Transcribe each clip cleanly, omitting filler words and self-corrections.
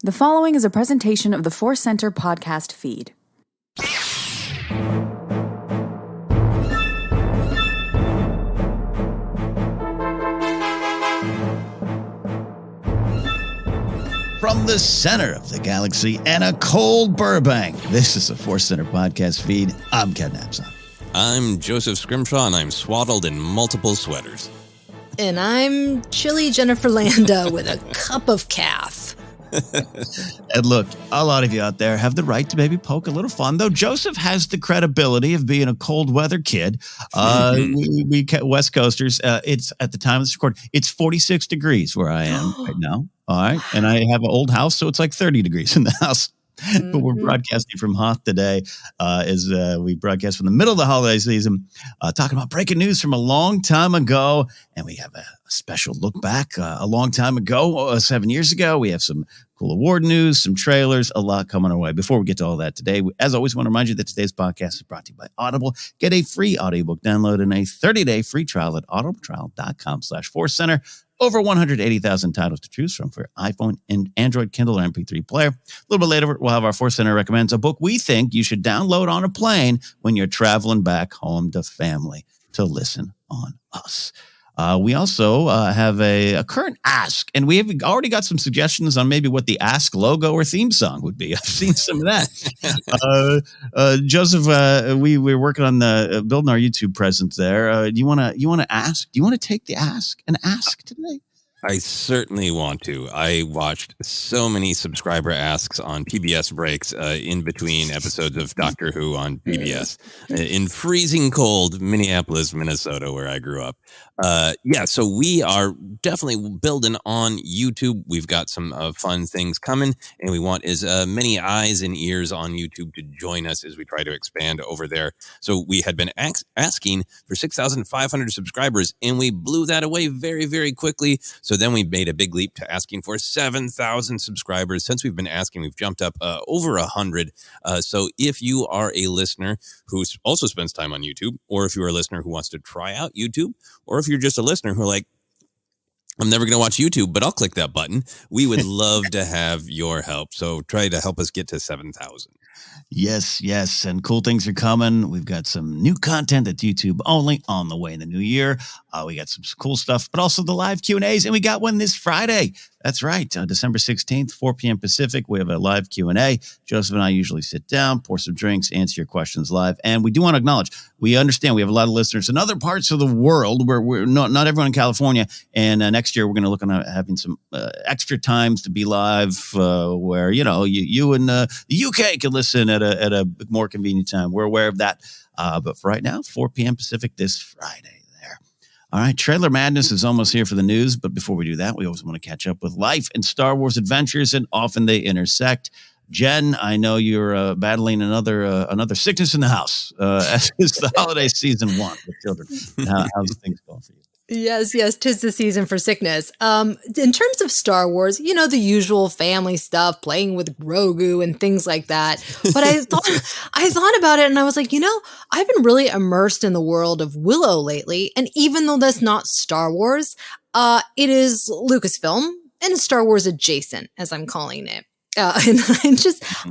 The following is a presentation of the ForceCenter podcast feed. From the center of the galaxy and a cold Burbank, this is the ForceCenter podcast feed. I'm Ken Napzok. I'm Joseph Scrimshaw, and I'm swaddled in multiple sweaters. And I'm chilly Jennifer Landa with a cup of calf. And look, a lot of you out there have the right to maybe poke a little fun, though Joseph has the credibility of being a cold weather kid. We West Coasters, it's at the time of this recording, it's 46 degrees where I am right now. All right. And I have an old house, so it's like 30 degrees in the house. But we're broadcasting from Hoth today as we broadcast from the middle of the holiday season, talking about breaking news from a long time ago. And we have a special look back a long time ago, 7 years ago. We have some cool award news, some trailers, a lot coming our way. Before we get to all that today, as always, I want to remind you that today's podcast is brought to you by Audible. Get a free audiobook download and a 30-day free trial at audibletrial.com/ForceCenter. Over 180,000 titles to choose from for iPhone and Android, Kindle, or MP3 player. A little bit later, we'll have our ForceCenter recommends a book we think you should download on a plane when you're traveling back home to family to listen on us. We also have a current ask, and we have already got some suggestions on maybe what the ask logo or theme song would be. I've seen some of that. Joseph, we're working on building our YouTube presence there. Do you want to ask? Do you want to take the ask and ask today? I certainly want to. I watched so many subscriber asks on PBS breaks in between episodes of Doctor Who on PBS in freezing cold Minneapolis, Minnesota, where I grew up. So we are definitely building on YouTube. We've got some fun things coming, and we want as many eyes and ears on YouTube to join us as we try to expand over there. So we had been asking for 6,500 subscribers, and we blew that away very, very quickly. So then we made a big leap to asking for 7,000 subscribers. Since we've been asking, we've jumped up over 100. So if you are a listener who also spends time on YouTube, or if you're a listener who wants to try out YouTube, or if you're just a listener who are like, I'm never going to watch YouTube, but I'll click that button, we would love to have your help. So try to help us get to 7,000. Yes. And cool things are coming. We've got some new content that's YouTube only on the way in the new year. We got some cool stuff, but also the live Q&As. And we got one this Friday. That's right. December 16th, 4 p.m. Pacific. We have a live Q&A. Joseph and I usually sit down, pour some drinks, answer your questions live. And we do want to acknowledge, we understand we have a lot of listeners in other parts of the world where we're not everyone in California. And next year, we're going to look at having some extra times to be live where, you and the UK can listen at a more convenient time. We're aware of that. But for right now, 4 p.m. Pacific this Friday. All right, Trailer Madness is almost here for the news, but before we do that, we always want to catch up with life and Star Wars adventures, and often they intersect. Jen, I know you're battling another sickness in the house as is the holiday season one with children. How's things going for you? Yes, 'tis the season for sickness. In terms of Star Wars, the usual family stuff, playing with Grogu and things like that. But I thought about it, and I was like, I've been really immersed in the world of Willow lately. And even though that's not Star Wars, it is Lucasfilm and Star Wars adjacent, as I'm calling it. And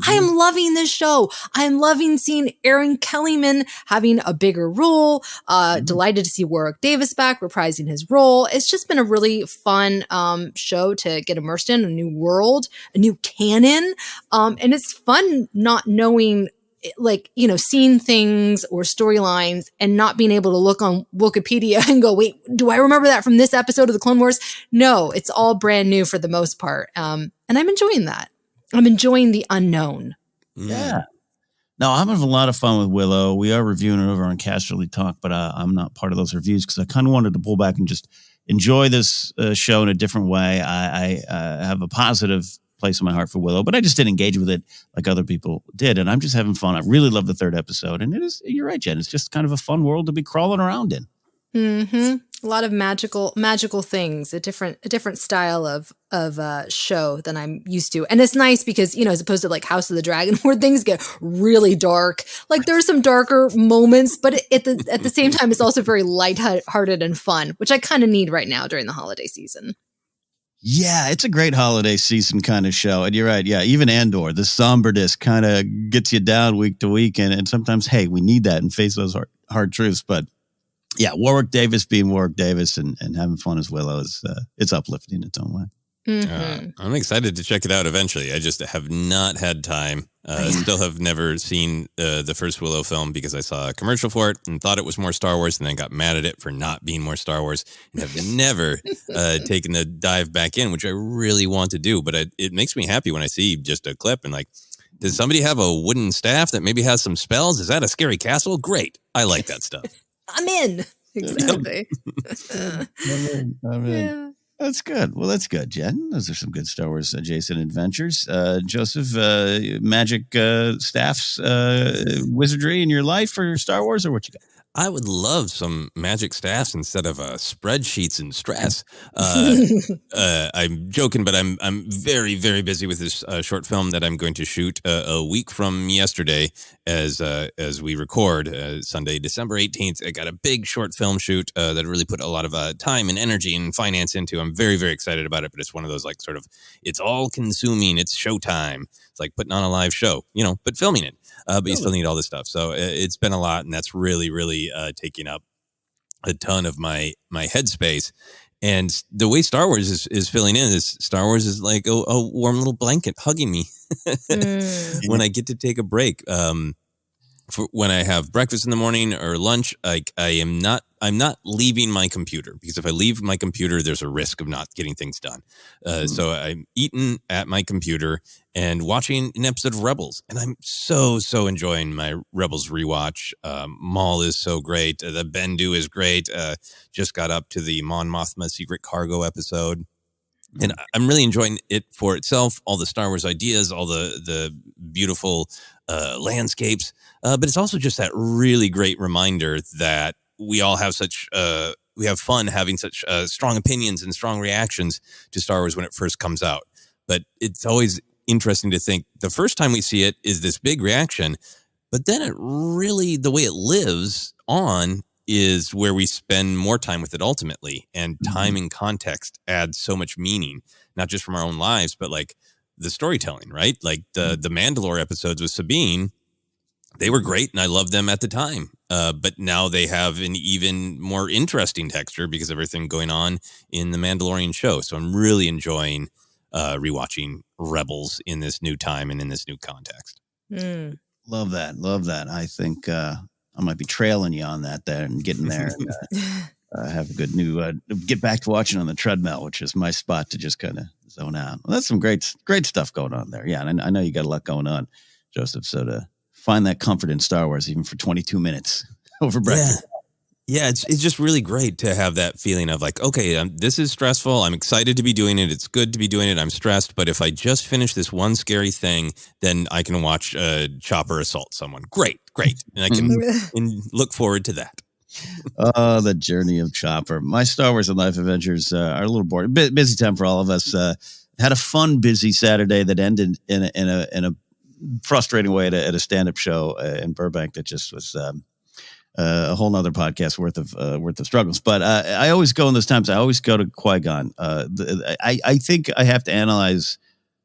I am loving this show. I'm loving seeing Aaron Kellyman having a bigger role. Delighted to see Warwick Davis back reprising his role. It's just been a really fun show to get immersed in, a new world, a new canon. And it's fun not knowing, seeing things or storylines and not being able to look on Wikipedia and go, wait, do I remember that from this episode of the Clone Wars? No, it's all brand new for the most part. And I'm enjoying that. I'm enjoying the unknown. Yeah. No, I'm having a lot of fun with Willow. We are reviewing it over on Casterly Talk, but I'm not part of those reviews because I kind of wanted to pull back and just enjoy this show in a different way. I have a positive place in my heart for Willow, but I just didn't engage with it like other people did. And I'm just having fun. I really love the third episode. And you're right, Jen. It's just kind of a fun world to be crawling around in. Mm-hmm. A lot of magical things, a different style of show than I'm used to. And it's nice because, as opposed to like House of the Dragon where things get really dark, like there are some darker moments, but at the same time, it's also very lighthearted and fun, which I kind of need right now during the holiday season. Yeah, it's a great holiday season kind of show. And you're right. Yeah, even Andor, the somberness kind of gets you down week to week. And sometimes, hey, we need that and face those hard truths. But yeah, Warwick Davis being Warwick Davis and having fun as Willow is it's uplifting in its own way. I'm excited to check it out eventually. I just have not had time. Still have never seen the first Willow film because I saw a commercial for it and thought it was more Star Wars and then got mad at it for not being more Star Wars and have never taken the dive back in, which I really want to do. But it makes me happy when I see just a clip and like, does somebody have a wooden staff that maybe has some spells? Is that a scary castle? Great. I like that stuff. I'm in. Exactly. I'm in. Yeah. That's good. Well, that's good, Jen. Those are some good Star Wars adjacent adventures. Joseph, magic staffs, wizardry in your life for Star Wars, or what you got? I would love some magic staffs instead of spreadsheets and stress. I'm joking, but I'm very, very busy with this short film that I'm going to shoot a week from yesterday as we record Sunday, December 18th. I got a big short film shoot that really put a lot of time and energy and finance into. I'm very, very excited about it, but it's one of those like sort of it's all consuming. It's showtime. It's like putting on a live show, but filming it. But you still need all this stuff. So it's been a lot, and that's really, really taking up a ton of my headspace. And the way Star Wars is filling in is Star Wars is like a warm little blanket hugging me when I get to take a break. For when I have breakfast in the morning or lunch, I'm not leaving my computer because if I leave my computer, there's a risk of not getting things done. So I'm eating at my computer and watching an episode of Rebels, and I'm so enjoying my Rebels rewatch. Maul is so great. The Bendu is great. Just got up to the Mon Mothma Secret Cargo episode. And I'm really enjoying it for itself, all the Star Wars ideas, all the beautiful landscapes. But it's also just that really great reminder that we all have we have fun having such strong opinions and strong reactions to Star Wars when it first comes out. But it's always interesting to think the first time we see it is this big reaction, but then it really, the way it lives on is where we spend more time with it ultimately, and time and context adds so much meaning, not just from our own lives, but like the storytelling, right? Like the Mandalore episodes with Sabine, they were great and I loved them at the time. But now they have an even more interesting texture because of everything going on in the Mandalorian show. So I'm really enjoying rewatching Rebels in this new time and in this new context. Love that. I think I might be trailing you on that there and getting there and have a good new get back to watching on the treadmill, which is my spot to just kind of zone out. Well, that's some great stuff going on there. Yeah, and I know you got a lot going on, Joseph. So to find that comfort in Star Wars, even for 22 minutes over breakfast. Yeah, it's just really great to have that feeling of like, okay, this is stressful. I'm excited to be doing it. It's good to be doing it. I'm stressed. But if I just finish this one scary thing, then I can watch Chopper assault someone. Great. And I can look forward to that. Oh, the journey of Chopper. My Star Wars and Life adventures are a little boring. Busy time for all of us. Had a fun, busy Saturday that ended in a frustrating way at a stand-up show in Burbank that just was a whole nother podcast worth of struggles. But I always go in those times. I always go to Qui-Gon. I think I have to analyze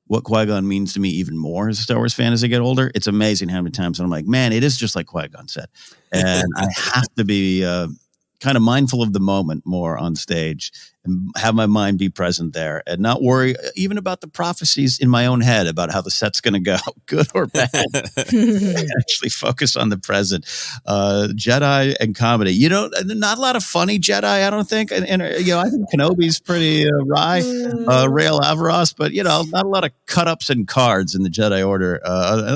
what Qui-Gon means to me even more as a Star Wars fan as I get older. It's amazing how many times I'm like, man, it is just like Qui-Gon said. And I have to be kind of mindful of the moment more on stage and have my mind be present there and not worry even about the prophecies in my own head about how the set's going to go, good or bad. Actually focus on the present. Jedi and comedy. Not a lot of funny Jedi, I don't think. And I think Kenobi's pretty wry, Rael Averos, but, not a lot of cut-ups and cards in the Jedi Order.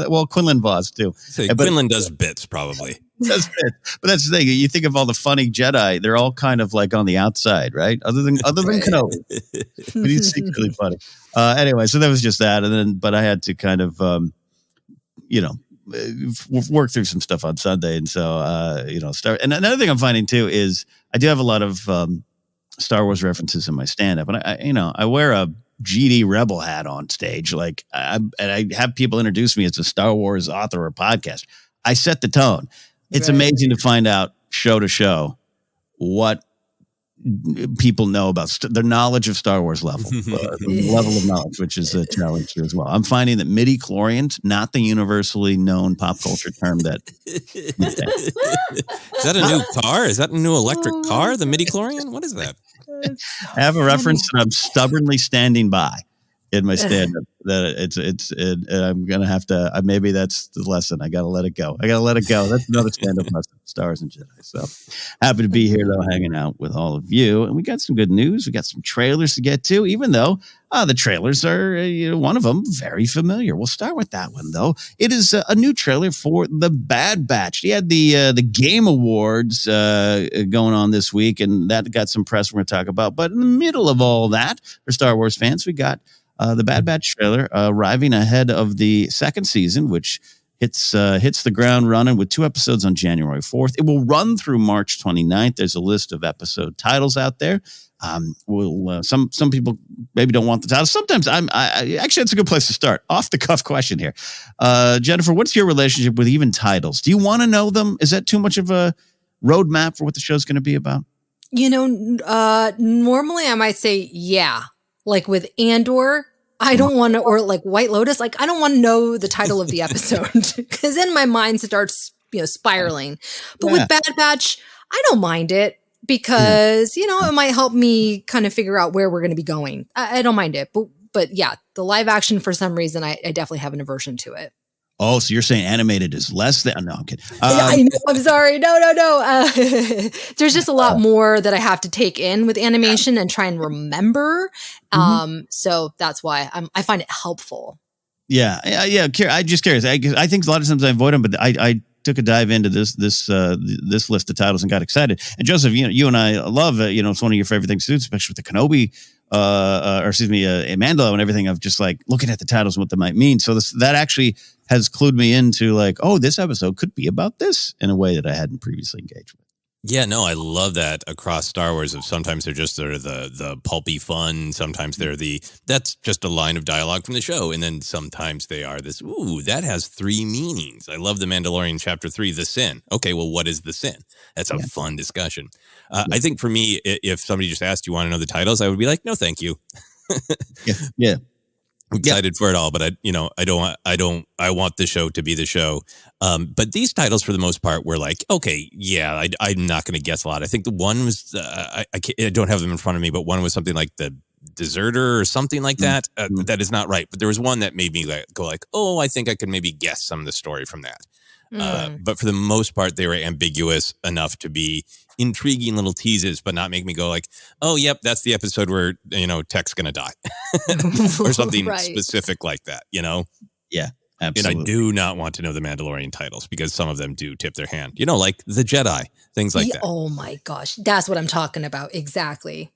Well, Quinlan Vos, too. So Quinlan does bits, probably. That's it. But that's the thing. You think of all the funny Jedi, they're all kind of like on the outside, right? Other than Kenobi. But he's secretly funny. Anyway, so that was just that. But I had to kind of, work through some stuff on Sunday. And so, start. And another thing I'm finding too is I do have a lot of Star Wars references in my stand-up. And I wear a GD Rebel hat on stage. Like, and I have people introduce me as a Star Wars author or podcast. I set the tone. It's amazing to find out show to show what people know about their knowledge of Star Wars level, level of knowledge, which is a challenge here as well. I'm finding that midi-chlorians, not the universally known pop culture term that. Is that a new car? Is that a new electric car? The midi-chlorian? What is that? I have a reference that I'm stubbornly standing by in my stand-up. That I'm gonna have to. Maybe that's the lesson. I gotta let it go. That's another stand-up lesson. Star Wars and Jedi. So happy to be here though, hanging out with all of you. And we got some good news. We got some trailers to get to. Even though the trailers are one of them very familiar. We'll start with that one though. It is a new trailer for The Bad Batch. He had the Game Awards going on this week, and that got some press we're going to talk about. But in the middle of all that, for Star Wars fans, we got the Bad Batch trailer arriving ahead of the second season, which hits the ground running with 2 episodes on January 4th. It will run through March 29th. There's a list of episode titles out there. Some people maybe don't want the title. Sometimes actually, it's a good place to start. Off the cuff question here. Jennifer, what's your relationship with even titles? Do you want to know them? Is that too much of a roadmap for what the show's going to be about? Normally I might say, yeah, like with Andor, I don't want to, or like White Lotus, like I don't want to know the title of the episode because then my mind starts, spiraling. But with Bad Batch, I don't mind it because, it might help me kind of figure out where we're going to be going. I don't mind it. But yeah, the live action, for some reason, I definitely have an aversion to it. Oh, so you're saying animated is less than? No, I'm kidding. I know, I'm sorry. No. There's just a lot more that I have to take in with animation and try and remember. So that's why I find it helpful. Yeah. I'm just curious. I think a lot of times I avoid them, but I took a dive into this list of titles and got excited. And Joseph, you and I love it's one of your favorite things to do, especially with the Kenobi. Mandalore and everything, of just like looking at the titles and what they might mean. So that actually has clued me into like, oh, this episode could be about this in a way that I hadn't previously engaged with. Yeah, no, I love that across Star Wars. Of sometimes they're just sort of the pulpy fun. Sometimes they're that's just a line of dialogue from the show. And then sometimes they are this, that has 3 meanings. I love The Mandalorian Chapter 3, The Sin. Okay, well, what is the sin? That's a fun discussion. I think for me, if somebody just asked, you want to know the titles? I would be like, no, thank you. Yeah. I'm excited for it all, but I want the show to be the show. But these titles, for the most part, were like, okay, yeah, I'm not going to guess a lot. I think the one was, I don't have them in front of me, but one was something like The Deserter or something like that. That is not right. But there was one that made me go like, oh, I think I could maybe guess some of the story from that. But for the most part, they were ambiguous enough to be intriguing little teases, but not make me go like, oh, yep, that's the episode where, Tech's going to die or something specific like that, Yeah, absolutely. And I do not want to know the Mandalorian titles because some of them do tip their hand, like the Jedi, things like that. Oh my gosh. That's what I'm talking about. Exactly.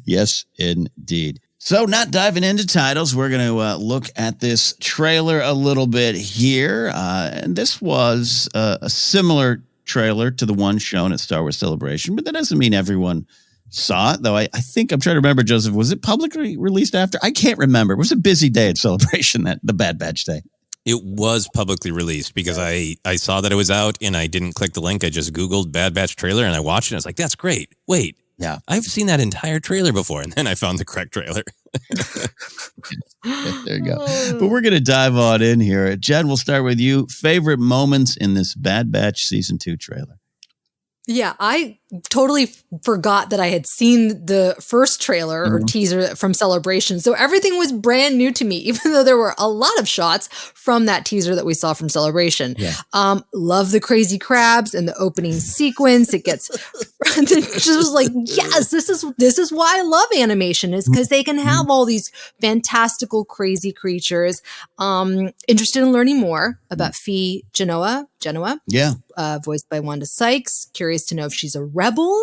Yes, indeed. So not diving into titles, we're going to look at this trailer a little bit here. And this was a similar trailer to the one shown at Star Wars Celebration, but that doesn't mean everyone saw it, though. I think I'm trying to remember, Joseph, was it publicly released after? I can't remember. It was a busy day at Celebration, the Bad Batch day. It was publicly released because I saw that it was out and I didn't click the link. I just Googled Bad Batch trailer and I watched it. And I was like, that's great. Wait. Yeah, I've seen that entire trailer before, and then I found the correct trailer. There you go. But we're going to dive on in here. Jen, we'll start with you. Favorite moments in this Bad Batch Season 2 trailer? Yeah, I totally forgot that I had seen the first trailer or teaser from Celebration. So everything was brand new to me, even though there were a lot of shots from that teaser that we saw from Celebration. Yeah. Love the crazy crabs and the opening sequence. It gets just was like, yes, this is why I love animation, is because they can have all these fantastical, crazy creatures. Interested in learning more about Fee Genoa. Yeah. Voiced by Wanda Sykes. Curious to know if she's a rebel.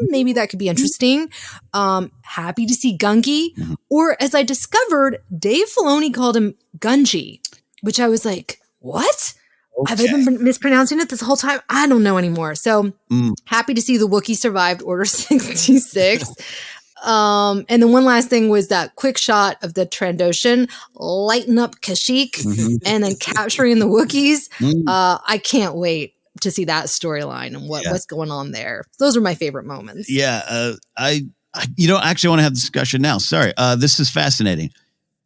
Maybe that could be interesting. Happy to see Gungi. Or as I discovered, Dave Filoni called him Gungi, which I was like, what? Okay. Have I been mispronouncing it this whole time? I don't know anymore. So happy to see the Wookiee survived Order 66. And then one last thing was that quick shot of the Trandoshan lighting up Kashyyyk and then capturing the Wookiees. I can't wait to see that storyline and what's going on there. Those are my favorite moments. Yeah. I actually want to have the discussion now. Sorry. This is fascinating.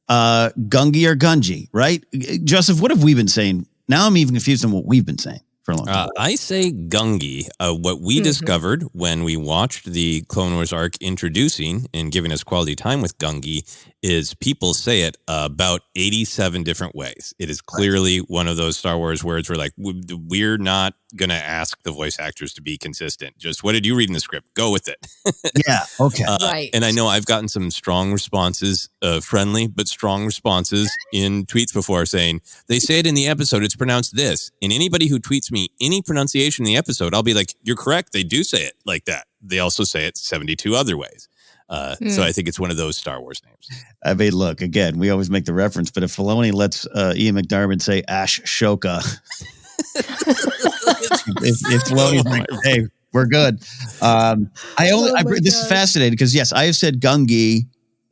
Gungi or Gungi, right? Joseph, what have we been saying? Now I'm even confused on what we've been saying for a long time. I say Gungi. What we discovered when we watched the Clone Wars arc introducing and giving us quality time with Gungi is people say it about 87 different ways. It is clearly one of those Star Wars words where, like, we're not going to ask the voice actors to be consistent. Just, what did you read in the script? Go with it. Yeah. Okay. Right. And I know I've gotten some strong responses, friendly but strong responses in tweets before saying, they say it in the episode, it's pronounced this. And anybody who tweets me any pronunciation in the episode, I'll be like, you're correct. They do say it like that. They also say it 72 other ways. So I think it's one of those Star Wars names. I mean, look, again, we always make the reference, but if Filoni lets Ian McDiarmid say Ashoka, if Filoni's like, hey, we're good. This is fascinating because, yes, I have said Gungi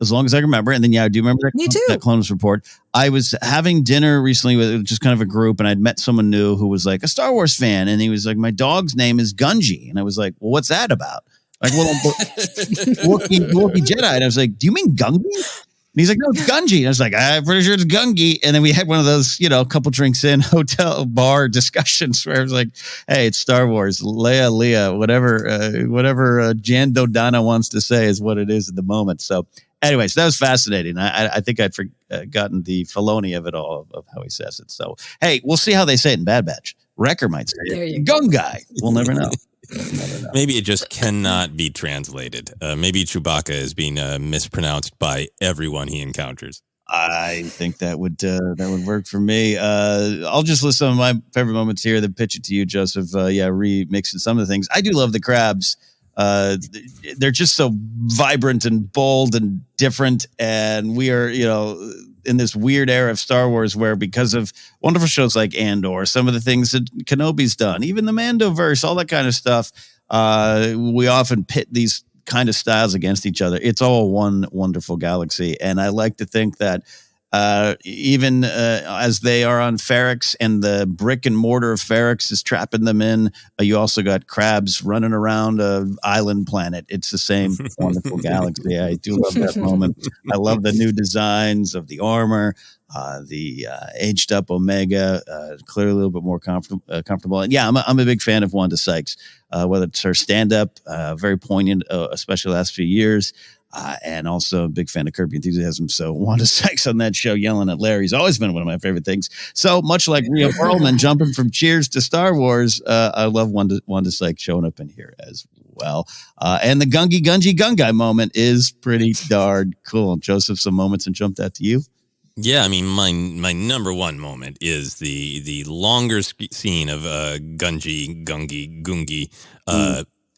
as long as I remember. And then, I do remember that Clone Wars report. I was having dinner recently with just kind of a group, and I'd met someone new who was like a Star Wars fan. And he was like, my dog's name is Gungi. And I was like, well, what's that about? Like, well, Wookiee Jedi. And I was like, do you mean Gungi? And he's like, no, it's Gungi. And I was like, I'm pretty sure it's Gungi. And then we had one of those, a couple drinks in hotel bar discussions where I was like, hey, it's Star Wars. Leia, whatever Jan Dodonna wants to say is what it is at the moment. So anyways, that was fascinating. I think I'd forgotten the Filoni of it all, of how he says it. So, hey, we'll see how they say it in Bad Batch. Wrecker might say it. Gungi. We'll never know. Maybe it just cannot be translated. Maybe Chewbacca is being mispronounced by everyone he encounters. I think that would work for me. I'll just list some of my favorite moments here, then pitch it to you, Joseph. Remixing some of the things. I do love the crabs. They're just so vibrant and bold and different, and we are, in this weird era of Star Wars where, because of wonderful shows like Andor, some of the things that Kenobi's done, even the Mandoverse, all that kind of stuff, we often pit these kind of styles against each other. It's all one wonderful galaxy. And I like to think that even as they are on Ferrix and the brick and mortar of Ferrix is trapping them in, you also got crabs running around an island planet. It's the same wonderful galaxy. I do love that moment. I love the new designs of the armor, the aged up Omega, clearly a little bit more comfortable. And yeah, I'm a big fan of Wanda Sykes, whether it's her stand up, very poignant, especially the last few years. And also a big fan of Curb Your Enthusiasm. So Wanda Sykes on that show yelling at Larry's always been one of my favorite things. So much like Rhea Perlman jumping from Cheers to Star Wars, I love Wanda Sykes showing up in here as well. And the Gungi moment is pretty darn cool. Joseph, some moments and jumped out to you? Yeah, I mean, my number one moment is the longer scene of Gungi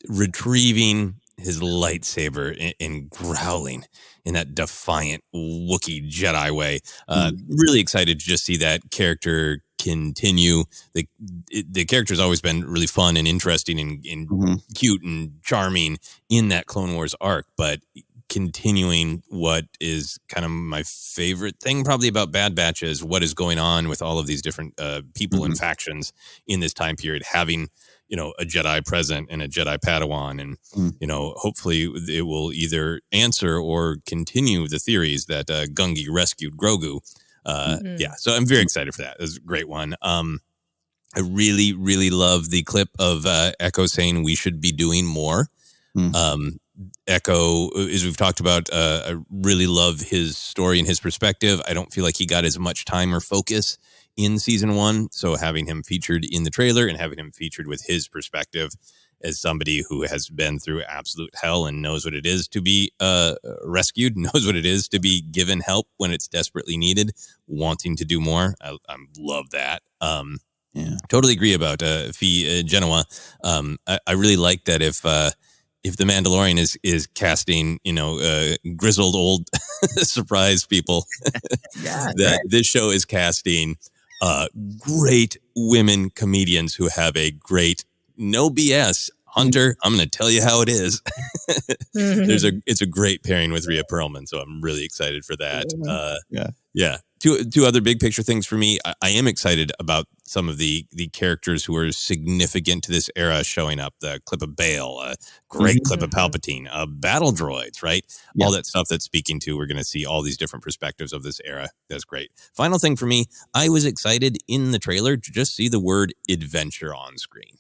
retrieving his lightsaber and growling in that defiant Wookiee Jedi way. Really excited to just see that character continue. The character's always been really fun and interesting and cute and charming in that Clone Wars arc, but continuing what is kind of my favorite thing probably about Bad Batch is what is going on with all of these different people and factions in this time period, having a Jedi present and a Jedi Padawan. And, hopefully it will either answer or continue the theories that Gungi rescued Grogu. So I'm very excited for that. It was a great one. I really, really love the clip of Echo saying we should be doing more. Echo, as we've talked about, I really love his story and his perspective. I don't feel like he got as much time or focus in season one. So having him featured in the trailer and having him featured with his perspective as somebody who has been through absolute hell and knows what it is to be rescued, knows what it is to be given help when it's desperately needed, wanting to do more. I love that. Totally agree about Fee Genoa. I really like that if the Mandalorian is casting, grizzled old surprise people, this show is casting great women comedians who have a great, no BS, Hunter, I'm going to tell you how it is. It's a great pairing with Rhea Perlman, so I'm really excited for that. two other big picture things for me. I am excited about some of the characters who are significant to this era showing up. The clip of Bale, a great clip of Palpatine, battle droids, right? Yeah. All that stuff that's speaking to. We're going to see all these different perspectives of this era. That's great. Final thing for me, I was excited in the trailer to just see the word adventure on screen.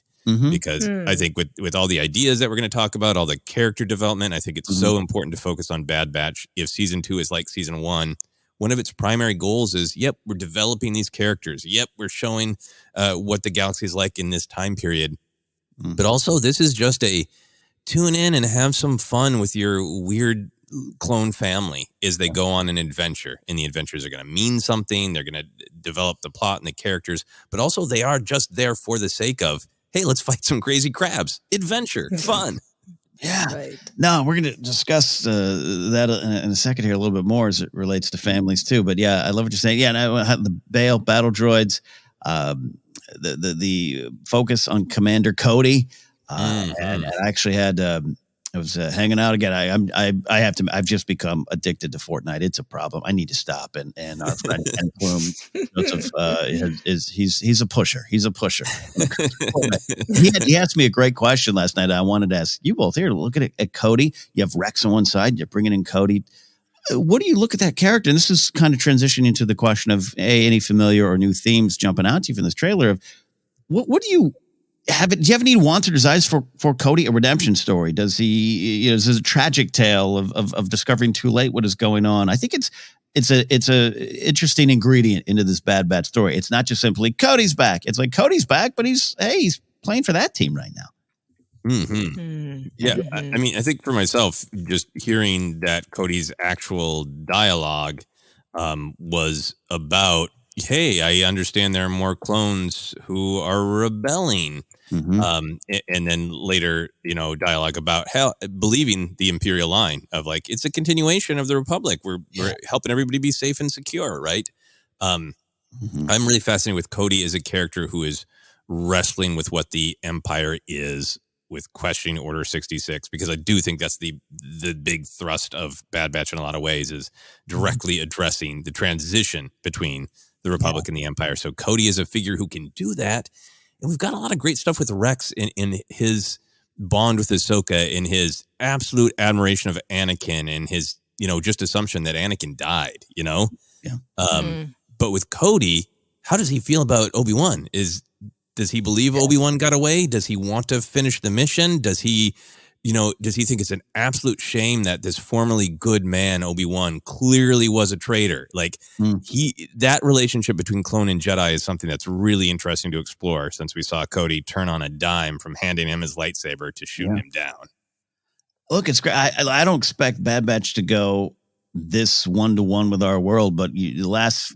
Because I think with all the ideas that we're going to talk about, all the character development, I think it's so important to focus on Bad Batch. If season 2 is like season 1, one of its primary goals is, yep, we're developing these characters. Yep, we're showing what the galaxy is like in this time period. But also, this is just a tune in and have some fun with your weird clone family as they go on an adventure. And the adventures are going to mean something. They're going to develop the plot and the characters. But also, they are just there for the sake of, hey, let's fight some crazy crabs. Adventure. Fun. Yeah. Right. No, we're going to discuss that in a second here a little bit more as it relates to families too. But yeah, I love what you're saying. Yeah, and the Bale battle droids, the focus on Commander Cody, and I actually had I was hanging out again. I've just become addicted to Fortnite. It's a problem. I need to stop. And our friend Ken Plume, Joseph, he's a pusher. He's a pusher. He asked me a great question last night. I wanted to ask you both here. Look at Cody. You have Rex on one side. You're bringing in Cody. What do you look at that character? And this is kind of transitioning into the question of any familiar or new themes jumping out to you from this trailer. Of what do you have? Do you have any wants or desires for Cody? A redemption story? Does he? Is this a tragic tale of discovering too late what is going on? I think it's a interesting ingredient into this Bad Batch story. It's not just simply Cody's back. It's like Cody's back, but he's playing for that team right now. Yeah, I mean, I think for myself, just hearing that Cody's actual dialogue was about, hey, I understand there are more clones who are rebelling. And then later, dialogue about how believing the Imperial line of like, it's a continuation of the Republic. We're helping everybody be safe and secure, right? I'm really fascinated with Cody as a character who is wrestling with what the Empire is, with questioning Order 66, because I do think that's the big thrust of Bad Batch in a lot of ways, is directly addressing the transition between the Republic and the Empire. So Cody is a figure who can do that. And we've got a lot of great stuff with Rex in his bond with Ahsoka, in his absolute admiration of Anakin, and his, just assumption that Anakin died, But with Cody, how does he feel about Obi-Wan? Does he believe Obi-Wan got away? Does he want to finish the mission? Does he think it's an absolute shame that this formerly good man, Obi-Wan, clearly was a traitor? Like that relationship between clone and Jedi is something that's really interesting to explore, since we saw Cody turn on a dime from handing him his lightsaber to shooting him down. Look, it's great. I don't expect Bad Batch to go this 1-to-1 with our world, but the last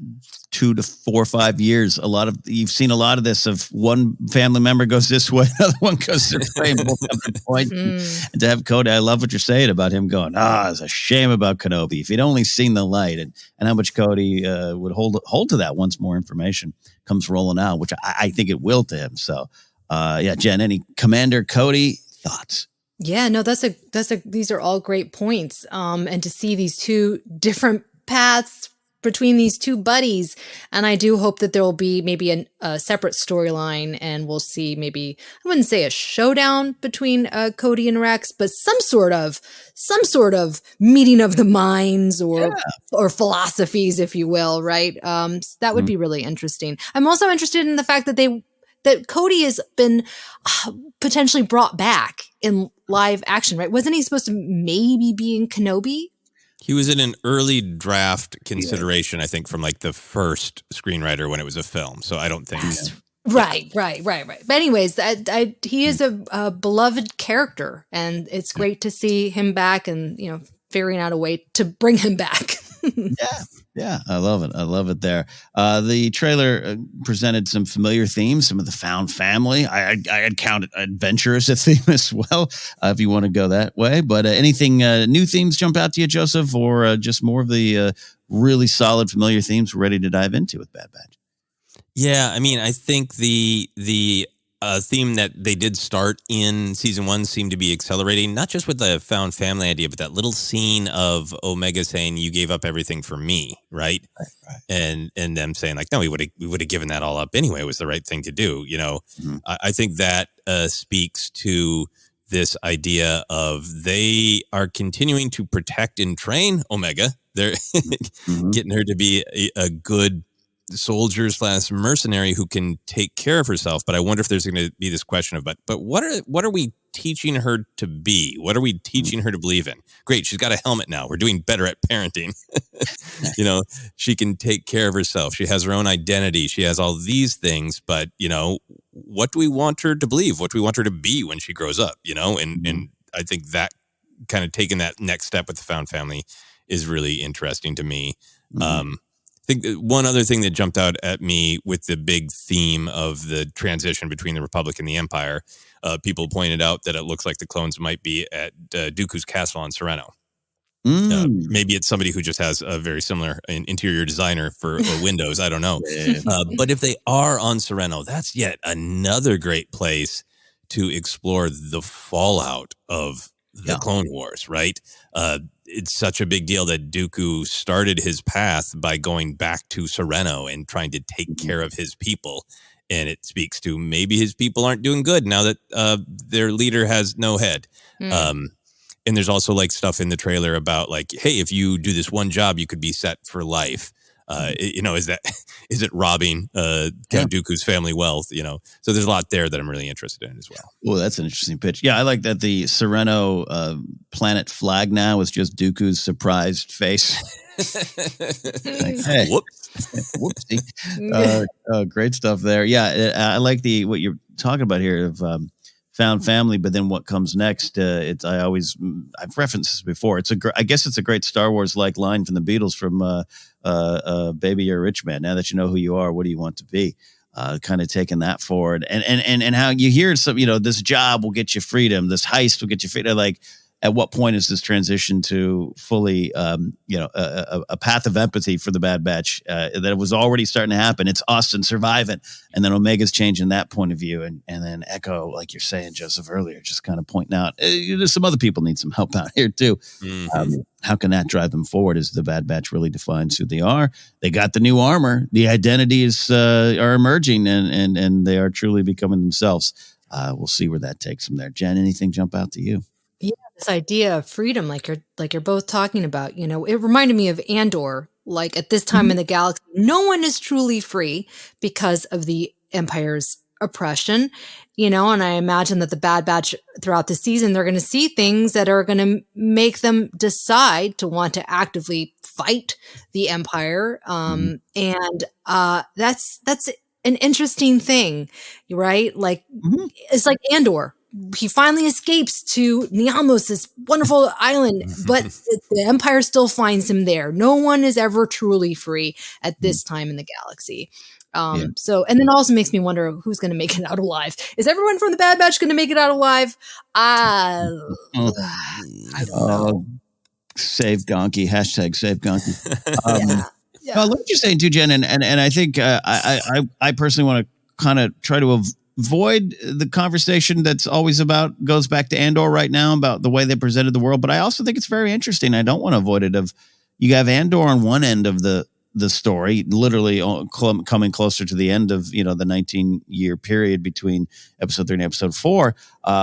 2 to 4 or 5 years, you've seen a lot of this, of one family member goes this way, another one goes this way, and both have the point. And to have Cody, I love what you're saying about him going, it's a shame about Kenobi. If he'd only seen the light, and how much Cody would hold to that once more information comes rolling out, which I think it will to him. So, Jen, any Commander Cody thoughts? Yeah, no, these are all great points. And to see these two different paths between these two buddies. And I do hope that there will be maybe a separate storyline, and we'll see maybe, I wouldn't say a showdown between Cody and Rex, but some sort of meeting of the minds or philosophies, if you will, right? So that would be really interesting. I'm also interested in the fact that Cody has been potentially brought back in live action, right? Wasn't he supposed to maybe be in Kenobi? He was in an early draft consideration, I think, from like the first screenwriter when it was a film. So I don't think. Right. But anyways, he is a beloved character, and it's great to see him back, and figuring out a way to bring him back. Yeah, I love it there. The trailer presented some familiar themes, some of the found family. I had counted adventure as a theme as well, if you want to go that way. But anything new themes jump out to you, Joseph, or just more of the really solid familiar themes we're ready to dive into with Bad Batch? Yeah, I mean, I think the a theme that they did start in season 1 seemed to be accelerating, not just with the found family idea, but that little scene of Omega saying, "You gave up everything for me," right? And them saying like, "No, we would have given that all up anyway. It was the right thing to do." I think that speaks to this idea of they are continuing to protect and train Omega. They're getting her to be a good soldier / mercenary who can take care of herself. But I wonder if there's going to be this question of, but what are we teaching her to be? What are we teaching her to believe in? Great. She's got a helmet now. We're doing better at parenting. She can take care of herself. She has her own identity. She has all these things, but what do we want her to believe? What do we want her to be when she grows up? And I think that kind of taking that next step with the found family is really interesting to me. I think one other thing that jumped out at me with the big theme of the transition between the Republic and the Empire, people pointed out that it looks like the clones might be at Dooku's castle on Sereno. Maybe it's somebody who just has a very similar interior designer for Windows. I don't know. But if they are on Sereno, that's yet another great place to explore the fallout of the Clone Wars, right? It's such a big deal that Dooku started his path by going back to Sereno and trying to take care of his people. And it speaks to maybe his people aren't doing good now that their leader has no head. And there's also like stuff in the trailer about like, hey, if you do this one job, you could be set for life. Is it robbing Count Dooku's family wealth? So there's a lot there that I'm really interested in as well. Oh, that's an interesting pitch. Yeah, I like that the Sereno planet flag now is just Dooku's surprised face. Like, hey, whoopsie. Great stuff there. Yeah, I like what you're talking about here of found family, but then what comes next? I've referenced this before. I guess it's a great Star Wars like line from the Beatles from "Baby, You're a Rich Man. Now that you know who you are, what do you want to be?" Kind of taking that forward, and how you hear some, this job will get you freedom, this heist will get you freedom. Like, at what point is this transition to fully, a path of empathy for the Bad Batch that was already starting to happen? It's Austin surviving, and then Omega's changing that point of view, and then Echo, like you're saying, Joseph, earlier, just kind of pointing out there's some other people need some help out here too. How can that drive them forward as the Bad Batch really defines who they are? They got the new armor, the identities are emerging, and they are truly becoming themselves. We'll see where that takes them there. Jen, anything jump out to you? Yeah, this idea of freedom, like you're both talking about, it reminded me of Andor. Like at this time in the galaxy, no one is truly free because of the Empire's oppression, and I imagine that the Bad Batch throughout the season, they're going to see things that are going to make them decide to want to actively fight the Empire. And that's an interesting thing, right? Like it's like Andor. He finally escapes to Niamos, this wonderful island, but the Empire still finds him there. No one is ever truly free at this time in the galaxy. So, and then also makes me wonder who's going to make it out alive. Is everyone from the Bad Batch going to make it out alive? I don't know. Save Gonky. # save Gonky. Well, look what you're saying too, Jen, and I think I personally want to kind of try to avoid the conversation that's always goes back to Andor right now about the way they presented the world. But I also think it's very interesting. I don't want to avoid it. You have Andor on one end of the story, literally coming closer to the end of, the 19-year period between episode 3 and episode 4,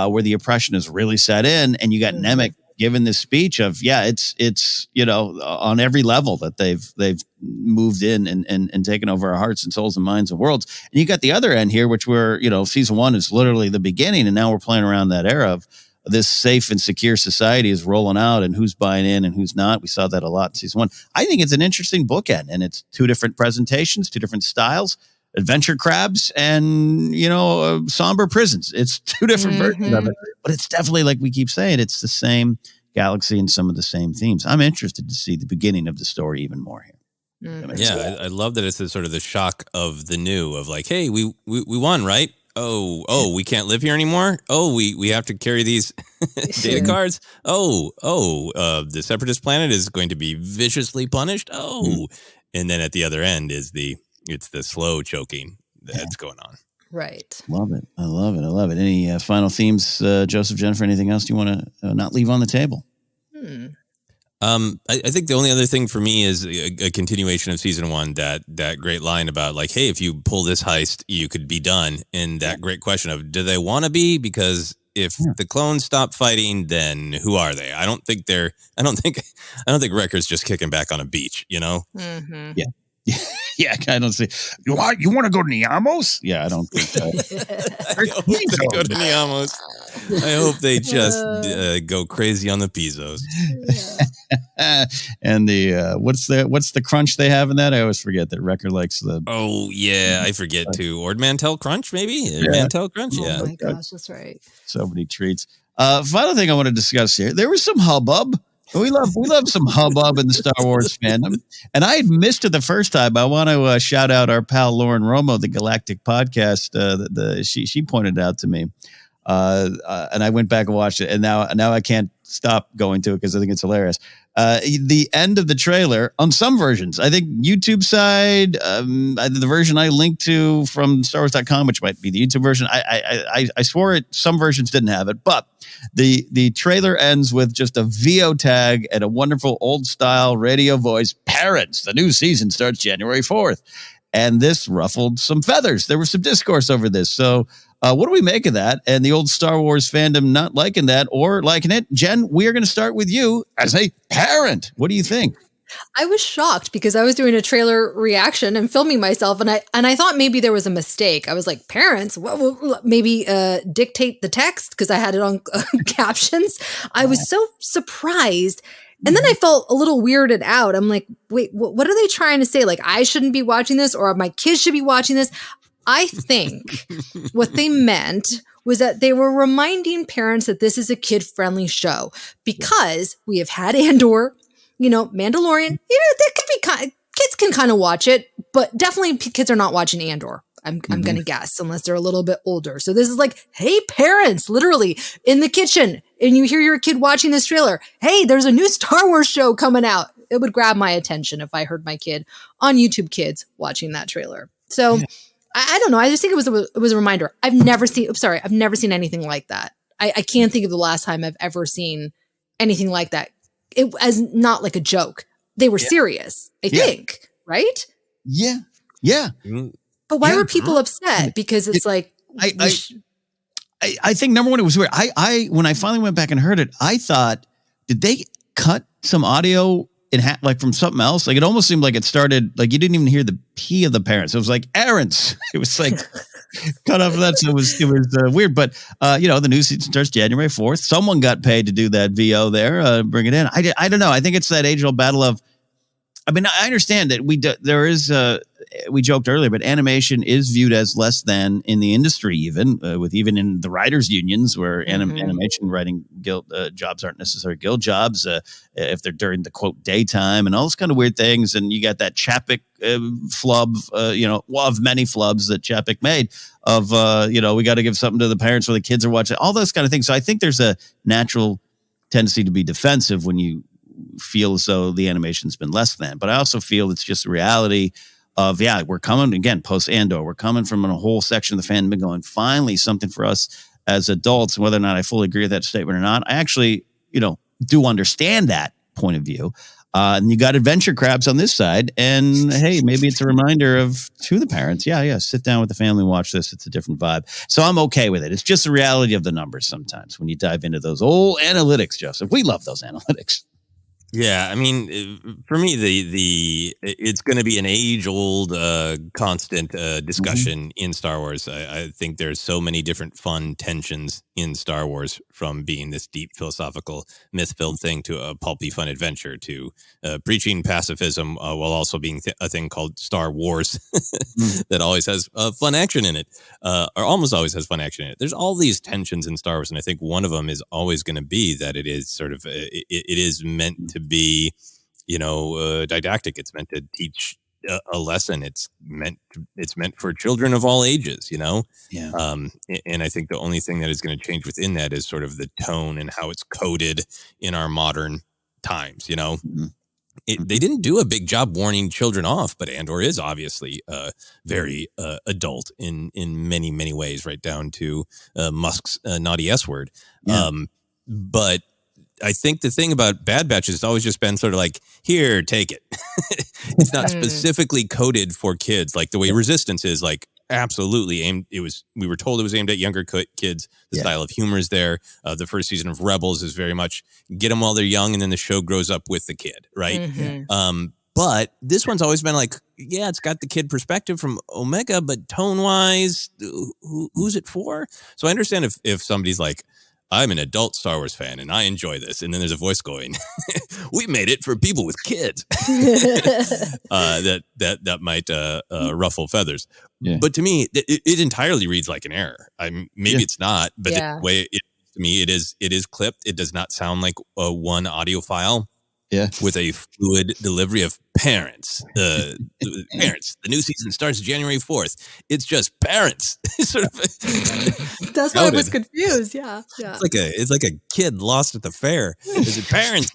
where the oppression is really set in. And you got Nemec giving this speech of, it's on every level that they've moved in and taken over our hearts and souls and minds and worlds. And you got the other end here, which season 1 is literally the beginning. And now we're playing around that era of this safe and secure society is rolling out and who's buying in and who's not. We saw that a lot in season 1. I think it's an interesting bookend, and it's 2 different presentations, 2 different styles, adventure crabs and, somber prisons. It's 2 different versions of it, but it's definitely, like we keep saying, it's the same galaxy and some of the same themes. I'm interested to see the beginning of the story even more here. I love that it's sort of the shock of the new of like, hey, we won, right? Oh, we can't live here anymore. Oh, we have to carry these data cards. The separatist planet is going to be viciously punished. And then at the other end is it's the slow choking that's going on. Right. Love it. I love it. I love it. Any final themes, Joseph, Jennifer? Anything else you want to not leave on the table? I think the only other thing for me is a continuation of season 1, that great line about like, hey, if you pull this heist, you could be done. And that great question of, do they want to be? Because if the clones stop fighting, then who are they? I don't think Wrecker's just kicking back on a beach, you know? Mm-hmm. Yeah. Yeah, I don't see. You want to go to Niamos? Yeah, I don't think so. I hope they go to Niamos. I hope they just go crazy on the Pizzos. And the what's the crunch they have in that? I always forget that Wrecker likes the. Oh yeah, I forget too. Ord Mantell Crunch, maybe. Mantell Crunch. Yeah. Oh my gosh, that's right. So many treats. Final thing I want to discuss here. There was some hubbub. We love some hubbub in the Star Wars fandom, and I had missed it the first time. I want to shout out our pal Lauren Romo, the Galactic Podcast. She pointed out to me, and I went back and watched it, and now I can't stop going to it because I think it's hilarious. The end of the trailer on some versions, I think YouTube side, the version I linked to from StarWars.com, which might be the YouTube version. I swore it. Some versions didn't have it, but the trailer ends with just a VO tag and a wonderful old style radio voice. Parents, the new season starts January 4th. And this ruffled some feathers. There was some discourse over this. So what do we make of that? And the old Star Wars fandom not liking that or liking it? Jen, we are going to start with you as a parent. What do you think? I was shocked because I was doing a trailer reaction and filming myself, and I thought maybe there was a mistake. I was like, parents, maybe dictate the text because I had it on captions. I was so surprised. And then I felt a little weirded out. I'm like, wait, what are they trying to say? Like, I shouldn't be watching this, or my kids should be watching this. I think what they meant was that they were reminding parents that this is a kid-friendly show because we have had Andor, Mandalorian. That could be kids can kind of watch it, but definitely kids are not watching Andor. I'm going to guess, unless they're a little bit older. So this is like, hey, parents, literally in the kitchen, and you hear your kid watching this trailer. Hey, there's a new Star Wars show coming out. It would grab my attention if I heard my kid on YouTube Kids watching that trailer. So I don't know. I just think it was a reminder. I've never seen anything like that. I can't think of the last time I've ever seen anything like that. It as not like a joke. They were serious, I think, right? Yeah. Yeah. But why were people upset? Because it's like I think number one, it was weird. I when I finally went back and heard it, I thought, did they cut some audio in like from something else? Like it almost seemed like it started like you didn't even hear the P of the parents. It was like errands. It was like cut off of that. So it was weird. But the new season starts January 4th. Someone got paid to do that VO there. Bring it in. I don't know. I think it's that age old battle of. I mean, I understand that we joked earlier, but animation is viewed as less than in the industry, even in the writers' unions, where animation writing guild jobs aren't necessarily guild jobs if they're during the quote daytime and all those kind of weird things. And you got that Chapek flub, of many flubs that Chapek made of we got to give something to the parents where the kids are watching, all those kind of things. So I think there's a natural tendency to be defensive when you feel as though the animation's been less than, but I also feel it's just a reality of, we're coming again post Andor. We're coming from a whole section of the fandom going, finally something for us as adults. And whether or not I fully agree with that statement or not, I actually, do understand that point of view. And you got adventure crabs on this side, and hey, maybe it's a reminder to the parents. Yeah, sit down with the family and watch this. It's a different vibe. So I'm okay with it. It's just the reality of the numbers sometimes when you dive into those old analytics, Joseph. We love those analytics. Yeah, I mean, for me, it's going to be an age-old, constant discussion in Star Wars. I think there's so many different fun tensions in Star Wars, from being this deep philosophical, myth-filled thing to a pulpy, fun adventure to preaching pacifism while also being a thing called Star Wars that always has fun action in it, or almost always has fun action in it. There's all these tensions in Star Wars, and I think one of them is always going to be that it is sort of it is meant to be, didactic. It's meant to teach a lesson. It's meant for children of all ages, Yeah. And I think the only thing that is going to change within that is sort of the tone and how it's coded in our modern times, they didn't do a big job warning children off, but Andor is obviously very adult in many, many ways, right down to Musk's naughty S word. Yeah. But I think the thing about Bad Batch is it's always just been sort of like, here, take it. It's not specifically coded for kids like the way Resistance is, like absolutely aimed. We were told it was aimed at younger kids. The style of humor is there. The first season of Rebels is very much get them while they're young, and then the show grows up with the kid, right? Mm-hmm. But this one's always been like, yeah, it's got the kid perspective from Omega, but tone-wise, who's it for? So I understand if somebody's like, I'm an adult Star Wars fan and I enjoy this. And then there's a voice going, we made it for people with kids. That might ruffle feathers. Yeah. But to me, it entirely reads like an error. Maybe it's not, but the way to me, it is clipped. It does not sound like one audio file. Yeah, with a fluid delivery of parents. Parents. The new season starts January 4th. It's just parents. Sort of. That's why I was confused. Yeah. It's like a kid lost at the fair. Is it parents?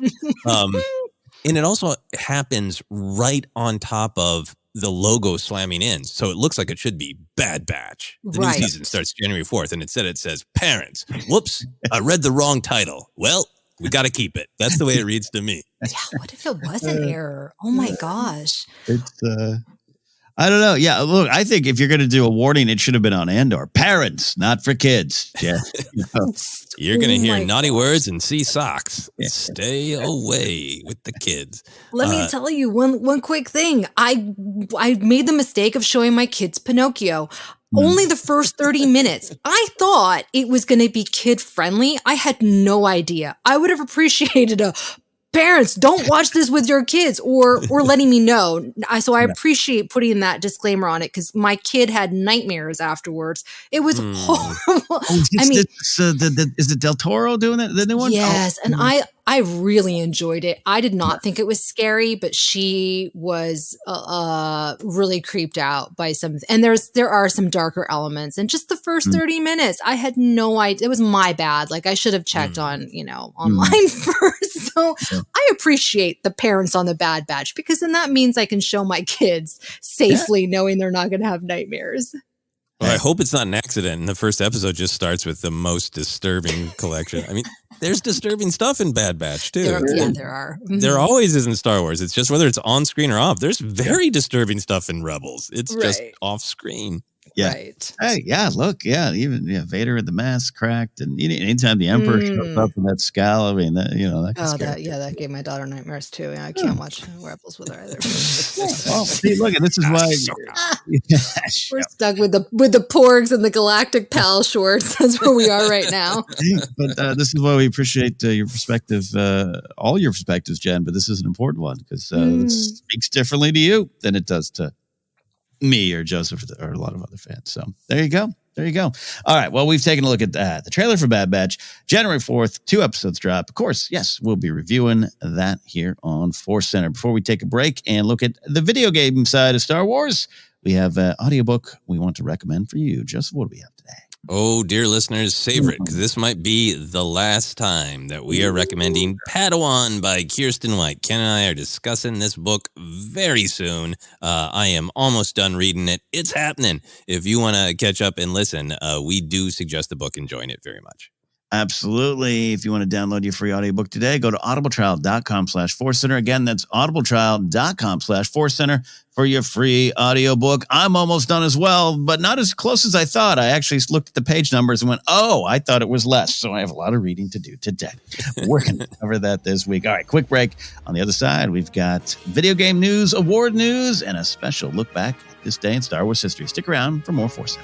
And it also happens right on top of the logo slamming in, so it looks like it should be Bad Batch. The new season starts January 4th, and instead it says parents. Whoops! I read the wrong title. Well. We got to keep it. That's the way it reads to me. Yeah. What if it was an error? Oh my gosh. It's, I don't know. Yeah. Look, I think if you're going to do a warning, it should have been on Andor. Parents, not for kids. Yeah. You're going to hear naughty words and see socks. Stay away with the kids. Let me tell you one quick thing. I made the mistake of showing my kids Pinocchio. Only the first 30 minutes. I thought it was going to be kid friendly. I had no idea. I would have appreciated parents, don't watch this with your kids or letting me know. So I appreciate putting that disclaimer on it because my kid had nightmares afterwards. It was horrible. Is it Del Toro doing that? The new one? Yes. And I really enjoyed it. I did not think it was scary, but she was really creeped out by some. And there are some darker elements. And just the first 30 minutes, I had no idea. It was my bad. Like I should have checked on online first. So I appreciate the parents on the Bad Batch because then that means I can show my kids safely, knowing they're not going to have nightmares. Well, I hope it's not an accident. And the first episode just starts with the most disturbing collection. I mean, there's disturbing stuff in Bad Batch, too. There are. Mm-hmm. There always is in Star Wars. It's just whether it's on screen or off. There's very disturbing stuff in Rebels. It's just off screen. Yeah. Right. Hey, yeah, look, even Vader with the mask cracked, and anytime the Emperor shows up in that scowl, I mean, that gave my daughter nightmares too. Yeah, I can't watch Rebels with her either. See, look, this is why we're stuck with the porgs and the galactic pal shorts. That's where we are right now. But this is why we appreciate your perspective, all your perspectives, Jen. But this is an important one because it speaks differently to you than it does to me or Joseph or a lot of other fans. So there you go. All right. Well, we've taken a look at the trailer for Bad Batch, January 4th, 2 episodes drop. Of course, yes, we'll be reviewing that here on ForceCenter. Before we take a break and look at the video game side of Star Wars, we have an audiobook we want to recommend for you. Joseph, what do we have today? Oh, dear listeners, savor it, because this might be the last time that we are recommending Padawan by Kirsten White. Ken and I are discussing this book very soon. I am almost done reading it. It's happening. If you want to catch up and listen, we do suggest the book, enjoying it very much. Absolutely. If you want to download your free audiobook today, go to audibletrial.com/ForceCenter. Again, that's audibletrial.com/ForceCenter for your free audiobook. I'm almost done as well, but not as close as I thought. I actually looked at the page numbers and went, I thought it was less. So I have a lot of reading to do today. We're going to cover that this week. All right, quick break. On the other side, we've got video game news, award news, and a special look back at this day in Star Wars history. Stick around for more ForceCenter.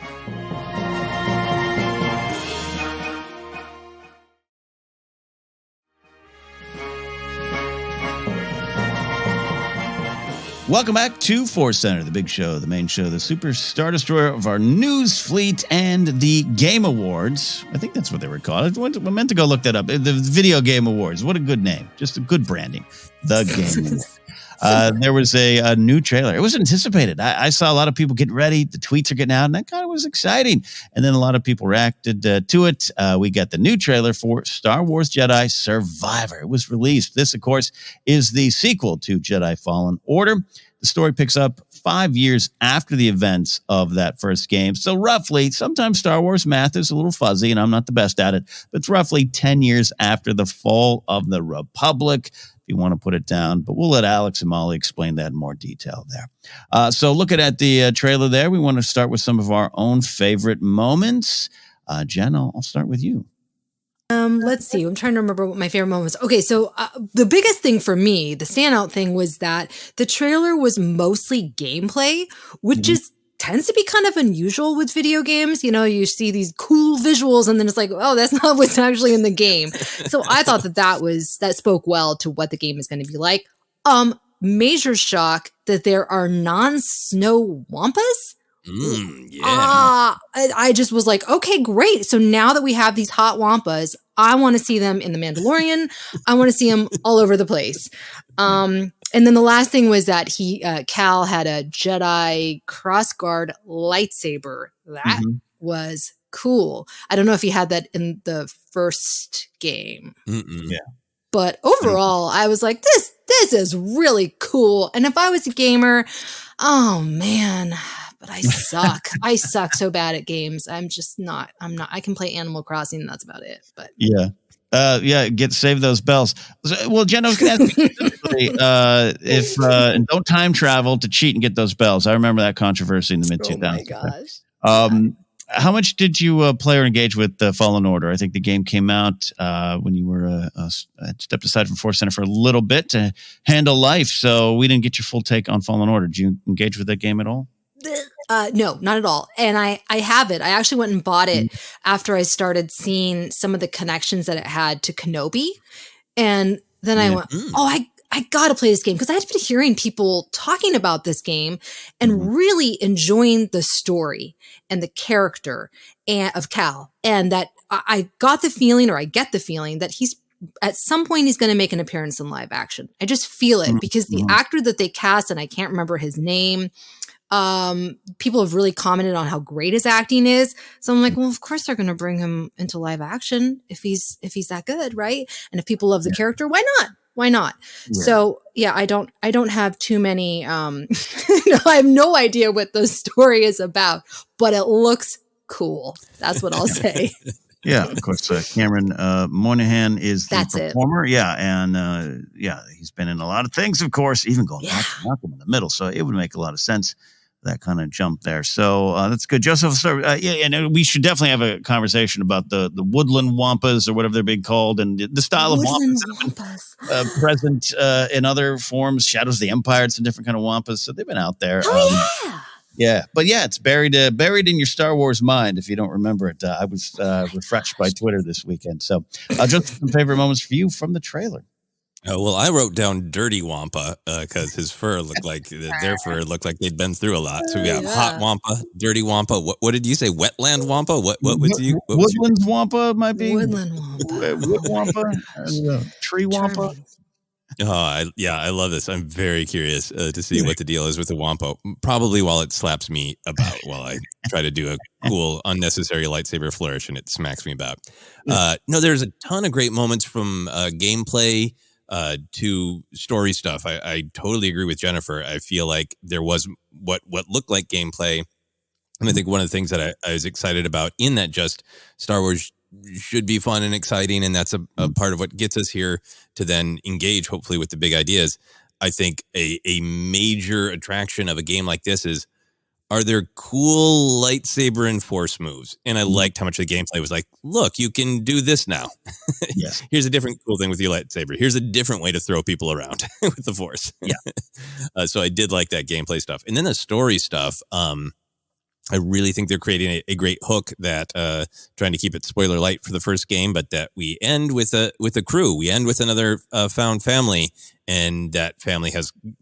Welcome back to ForceCenter, the big show, the main show, the super star destroyer of our news fleet and the Game Awards. I think that's what they were called. I meant to go look that up. The Video Game Awards. What a good name. Just a good branding. The Game Awards. There was a new trailer. It was anticipated. I saw a lot of people getting ready. The tweets are getting out, and that kind of was exciting. And then a lot of people reacted to it. We got the new trailer for Star Wars Jedi Survivor. It was released. This, of course, is the sequel to Jedi Fallen Order. The story picks up 5 years after the events of that first game. So roughly, sometimes Star Wars math is a little fuzzy, and I'm not the best at it, but it's roughly 10 years after the fall of the Republic, if you want to put it down. But we'll let Alex and Molly explain that in more detail there. So looking at the trailer there, we want to start with some of our own favorite moments. Jen, I'll start with you. Let's see. I'm trying to remember what my favorite moment was. Okay, so the biggest thing for me, the standout thing, was that the trailer was mostly gameplay, which tends to be kind of unusual with video games. You know, you see these cool visuals, and then it's like, oh, that's not what's actually in the game. So I thought that spoke well to what the game is going to be like. Major shock that there are non-snow wampas. I just was like, okay, great. So now that we have these hot wampas, I want to see them in The Mandalorian. I want to see them all over the place. And then the last thing was that Cal had a Jedi crossguard lightsaber. That was cool. I don't know if he had that in the first game. Yeah. But overall, I was like, this is really cool. And if I was a gamer, oh man, but I suck. I suck so bad at games. I'm not. I can play Animal Crossing, and that's about it. But save those bells. Well, Jen, I was going to ask you and don't time travel to cheat and get those bells. I remember that controversy in the mid 2000s. Oh my gosh. How much did you play or engage with Fallen Order? I think the game came out when you were stepped aside from ForceCenter for a little bit to handle life, so we didn't get your full take on Fallen Order. Did you engage with that game at all? No, not at all. And I have it. I actually went and bought it after I started seeing some of the connections that it had to Kenobi. And then I went, I got to play this game, because I had been hearing people talking about this game and really enjoying the story and the character of Cal. And that I got the feeling, or I get the feeling, that at some point he's going to make an appearance in live action. I just feel it, because the actor that they cast, and I can't remember his name, people have really commented on how great his acting is. So I'm like, well, of course they're going to bring him into live action if he's that good, right? And if people love the character, why not? Why not? Yeah. So yeah, I don't have too many. I have no idea what the story is about, but it looks cool. That's what I'll say. Yeah, of course. Cameron Monaghan is the performer. It. Yeah, and he's been in a lot of things, of course, even going Malcolm in the Middle. So it would make a lot of sense, that kind of jump there. So that's good. Joseph, and we should definitely have a conversation about the woodland wampas, or whatever they're being called, and the style of wampas present in other forms. Shadows of the Empire, some different kind of wampas. So they've been out there. Yeah, but it's buried in your Star Wars mind if you don't remember it. I was refreshed by Twitter this weekend. So just some favorite moments for you from the trailer. Well, I wrote down Dirty Wampa because his fur looked like their fur looked like they'd been through a lot. So we got Hot Wampa, Dirty Wampa. What did you say? Wetland Wampa? What was you? Woodlands Wampa might be. Woodland Wampa. Wood Wampa. Tree Wampa. Oh, I love this. I'm very curious to see what the deal is with the Wampa. Probably while it slaps me about while I try to do a cool, unnecessary lightsaber flourish and it smacks me about. No, there's a ton of great moments from gameplay to story stuff. I totally agree with Jennifer. I feel like there was what looked like gameplay. And I think one of the things that I was excited about in that just Star Wars should be fun and exciting, and that's a part of what gets us here to then engage, hopefully, with the big ideas. I think a major attraction of a game like this is, are there cool lightsaber and force moves? And I liked how much the gameplay was like, look, you can do this now. Yes. Here's a different cool thing with your lightsaber. Here's a different way to throw people around with the force. Yeah. So I did like that gameplay stuff. And then the story stuff, I really think they're creating a great hook that trying to keep it spoiler light for the first game, but that we end with a crew. We end with another found family, and that family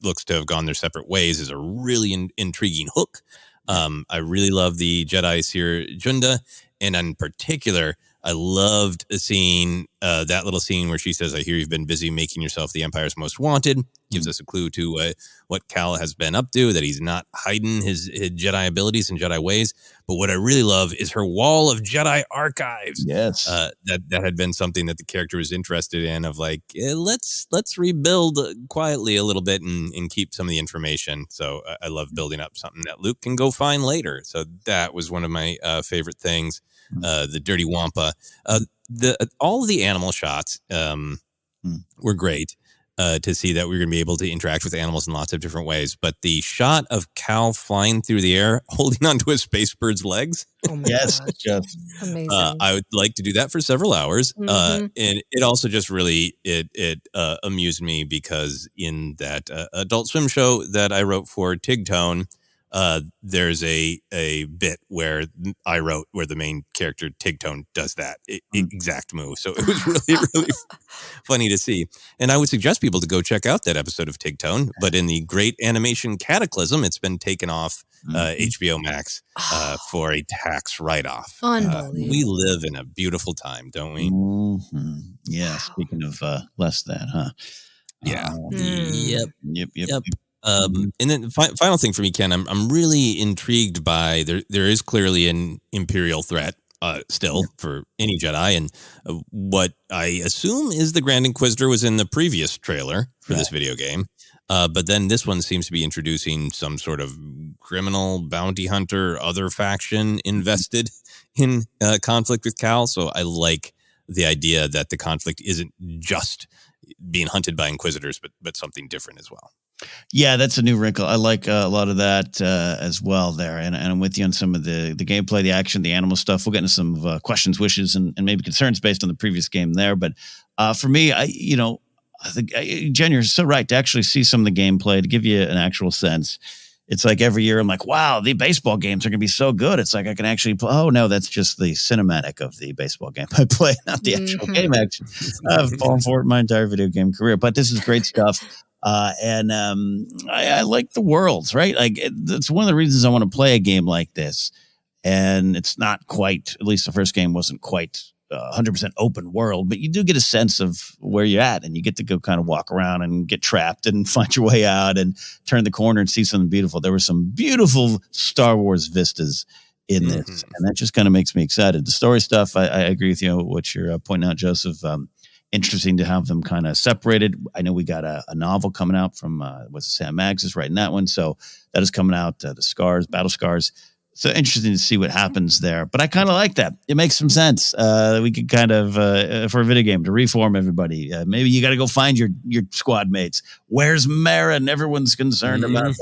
looks to have gone their separate ways is a really intriguing hook. I really love the Jedi Seer Junda, and in particular, I loved seeing that little scene where she says, "I hear you've been busy making yourself the Empire's most wanted," gives us a clue to what Cal has been up to, that he's not hiding his Jedi abilities and Jedi ways. But what I really love is her wall of Jedi archives. Yes. That had been something that the character was interested in, of like, let's rebuild quietly a little bit and keep some of the information. So I love building up something that Luke can go find later. So that was one of my favorite things. The Dirty Wampa. All of the animal shots were great. To see that we're going to be able to interact with animals in lots of different ways. But the shot of Cal flying through the air, holding onto a space bird's legs. Oh my gosh. Amazing. I would like to do that for several hours. And it also just really, amused me because in that Adult Swim show that I wrote for Tigtone, there's a bit where I wrote where the main character Tigtone does that exact move. So it was really, really funny to see. And I would suggest people to go check out that episode of Tigtone. But in the great animation cataclysm, it's been taken off HBO Max for a tax write-off. Unbelievable. We live in a beautiful time, don't we? Mm-hmm. Yeah. Wow. Speaking of less than, huh? Yeah. Yep. And then final thing for me, Ken, I'm really intrigued by there is clearly an Imperial threat still for any Jedi, and what I assume is the Grand Inquisitor was in the previous trailer for this video game, but then this one seems to be introducing some sort of criminal bounty hunter, other faction invested in conflict with Cal. So I like the idea that the conflict isn't just being hunted by Inquisitors, but something different as well. Yeah, that's a new wrinkle. I like a lot of that as well there. And I'm with you on some of the gameplay, the action, the animal stuff. We'll get into some questions, wishes, and maybe concerns based on the previous game there. But for me, I think, Jen, you're so right to actually see some of the gameplay, to give you an actual sense. It's like every year I'm like, wow, the baseball games are going to be so good. It's like I can actually play. Oh, no, that's just the cinematic of the baseball game I play, not the actual game action. I've fallen for it my entire video game career. But this is great stuff. I like the worlds, right? Like that's one of the reasons I want to play a game like this. And it's not quite, at least the first game wasn't quite 100% open world, but you do get a sense of where you're at, and you get to go kind of walk around and get trapped and find your way out and turn the corner and see something beautiful. There were some beautiful Star Wars vistas in this, and that just kind of makes me excited. The story stuff, I agree with you, what you're pointing out, Joseph. Interesting to have them kind of separated. I know we got a novel coming out from Sam Maggs is writing that one, so that is coming out. The Scars, Battle Scars. So interesting to see what happens there. But I kind of like that. It makes some sense. We could kind of for a video game to reform everybody. Maybe you got to go find your squad mates. Where's Marin? Everyone's concerned about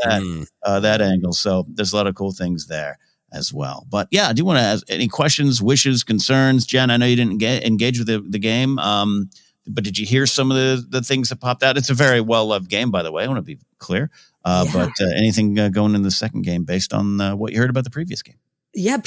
that angle. So there's a lot of cool things there as well. But yeah, I do want to ask any questions, wishes, concerns. Jen, I know you didn't engage with the game, but did you hear some of the things that popped out? It's a very well-loved game, by the way. I want to be clear. But anything going in the second game based on what you heard about the previous game? Yeah,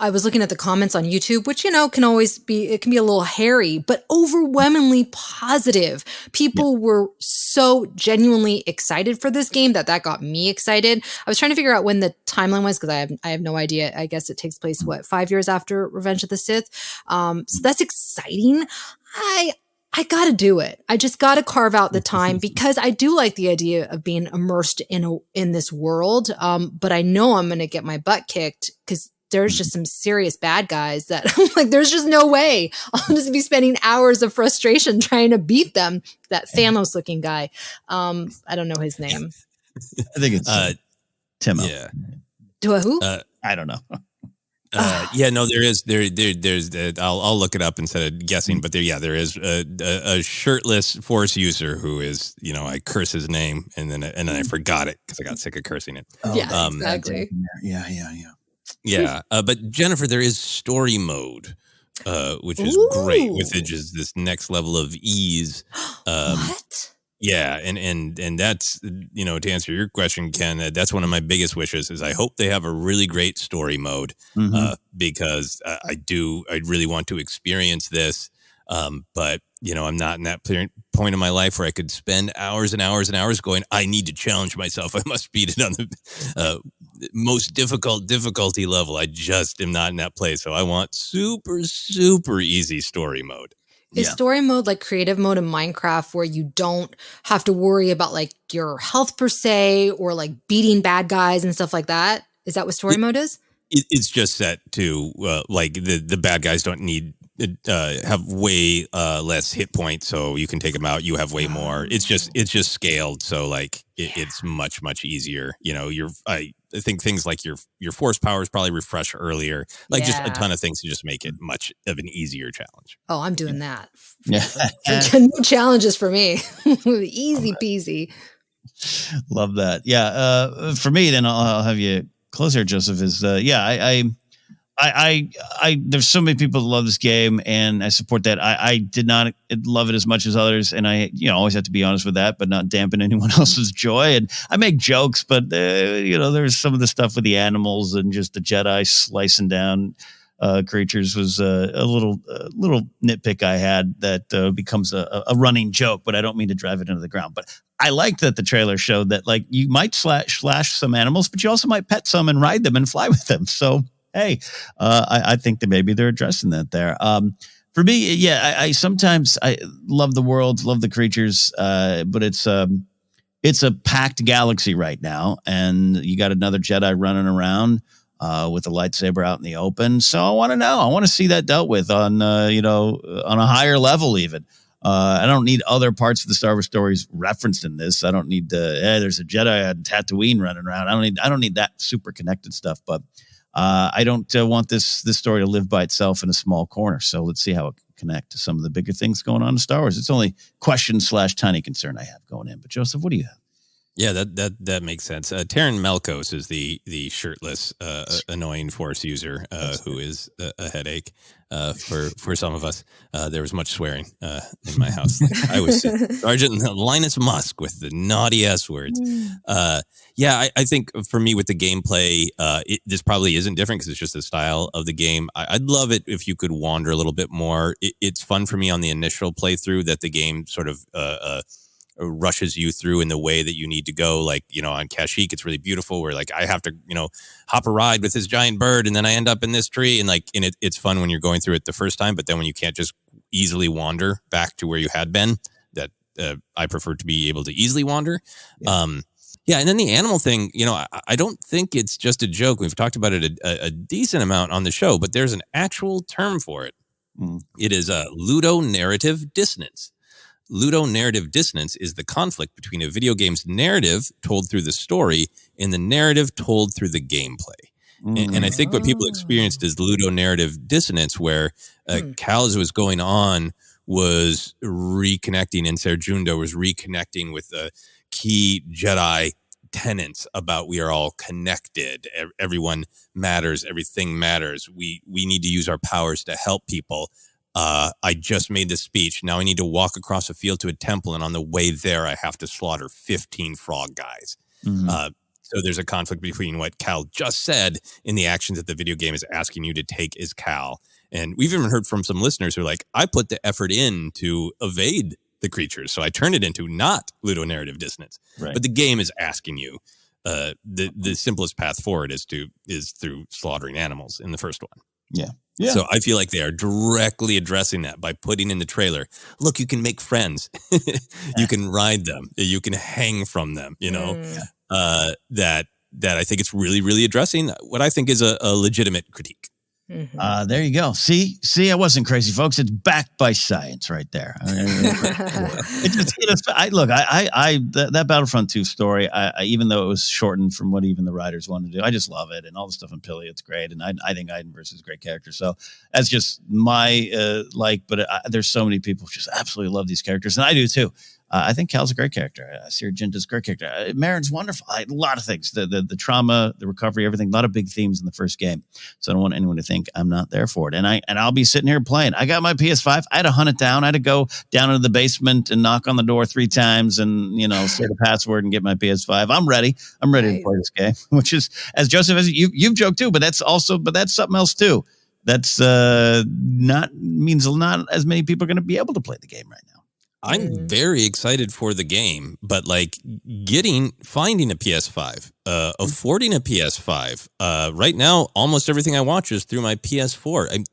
I was looking at the comments on YouTube, which, can always it can be a little hairy, but overwhelmingly positive. People were so genuinely excited for this game that got me excited. I was trying to figure out when the timeline was, because I have no idea. I guess it takes place, 5 years after Revenge of the Sith. So that's exciting. I got to do it. I just got to carve out the time, because I do like the idea of being immersed in this world. But I know I'm going to get my butt kicked, because there's just some serious bad guys that I'm like, there's just no way I'll just be spending hours of frustration trying to beat them. That Thanos looking guy. I don't know his name. I think it's Timo. Yeah. Who? I don't know. There's I'll look it up instead of guessing, but there is a shirtless Force user who is, I curse his name and then I forgot it because I got sick of cursing it. Exactly. Yeah. But Jennifer, there is story mode, which is great, which is this next level of ease. What? Yeah, and that's, to answer your question, Ken, that's one of my biggest wishes is I hope they have a really great story mode, because I really want to experience this, but I'm not in that point in my life where I could spend hours and hours and hours going, I need to challenge myself. I must beat it on the most difficulty level. I just am not in that place. So I want super, super easy story mode. Is story mode like creative mode in Minecraft where you don't have to worry about like your health per se or like beating bad guys and stuff like that? Is that what story mode is? It's just set to like the bad guys don't need have way less hit points, so you can take them out. You have way more. It's just scaled, so like it's much easier. You know, I think things like your force powers probably refresh earlier. Like just a ton of things to just make it much of an easier challenge. Oh, I'm doing that. Yeah. No challenges for me. Easy peasy. Love that. Yeah. For me, then I'll have you close here, Joseph. Is I there's so many people that love this game, and I support that. I did not love it as much as others, and I always have to be honest with that, but not dampen anyone else's joy. And I make jokes, but there's some of the stuff with the animals and just the Jedi slicing down creatures was a little nitpick I had that becomes a running joke, but I don't mean to drive it into the ground. But I liked that the trailer showed that like you might slash some animals, but you also might pet some and ride them and fly with them. So hey, I think that maybe they're addressing that there. For me, yeah, I sometimes I love the world, love the creatures, but it's a packed galaxy right now, and you got another Jedi running around with a lightsaber out in the open. So I want to know. I want to see that dealt with on on a higher level even. I don't need other parts of the Star Wars stories referenced in this. I don't need there's a Jedi on Tatooine running around. I don't need that super connected stuff, but I don't want this story to live by itself in a small corner. So let's see how it can connect to some of the bigger things going on in Star Wars. It's only question/tiny concern I have going in. But Joseph, what do you have? Yeah, that makes sense. Taryn Melkos is the shirtless, annoying Force user who is a headache for some of us. There was much swearing in my house. I was Sergeant Linus Musk with the naughty S words. I think for me with the gameplay, this probably isn't different because it's just the style of the game. I'd love it if you could wander a little bit more. It's fun for me on the initial playthrough that the game sort of rushes you through in the way that you need to go. Like, on Kashyyyk, it's really beautiful where like I have to, hop a ride with this giant bird and then I end up in this tree and it's fun when you're going through it the first time, but then when you can't just easily wander back to where you had been, that I prefer to be able to easily wander. Yeah. And then the animal thing, I don't think it's just a joke. We've talked about it a decent amount on the show, but there's an actual term for it. It is a ludonarrative dissonance. Ludonarrative dissonance is the conflict between a video game's narrative told through the story and the narrative told through the gameplay. And I think what people experienced is ludonarrative dissonance, where Cal, as was going on, was reconnecting, and Serjunda was reconnecting with the key Jedi tenets about we are all connected. Everyone matters. Everything matters. We need to use our powers to help people. I just made this speech. Now I need to walk across a field to a temple, and on the way there, I have to slaughter 15 frog guys. So there's a conflict between what Cal just said and the actions that the video game is asking you to take as Cal. And we've even heard from some listeners who are like, I put the effort in to evade the creatures, so I turned it into not ludonarrative dissonance. Right. But the game is asking you, the simplest path forward is through slaughtering animals in the first one. Yeah. So I feel like they are directly addressing that by putting in the trailer, look, you can make friends. You can ride them. You can hang from them, that I think it's really, really addressing what I think is a legitimate critique. There you go. See, I wasn't crazy, folks. It's backed by science right there. That Battlefront 2 story, I even though it was shortened from what even the writers wanted to do, I just love it. And all the stuff in Pili, it's great. And I think Idenverse is a great character. So that's just my but there's so many people who just absolutely love these characters. And I do too. I think Cal's a great character. Serjunda's a great character. Marin's wonderful. A lot of things. The trauma, the recovery, everything. A lot of big themes in the first game. So I don't want anyone to think I'm not there for it. And I'll be sitting here playing. I got my PS5. I had to hunt it down. I had to go down into the basement and knock on the door 3 times and say the password and get my PS5. I'm ready. I'm ready to play this game. Which is, as Joseph has, you've joked too, but that's something else too. That's means not as many people are going to be able to play the game right now. I'm very excited for the game, but finding a PS5, affording a PS5. Right now, almost everything I watch is through my PS4.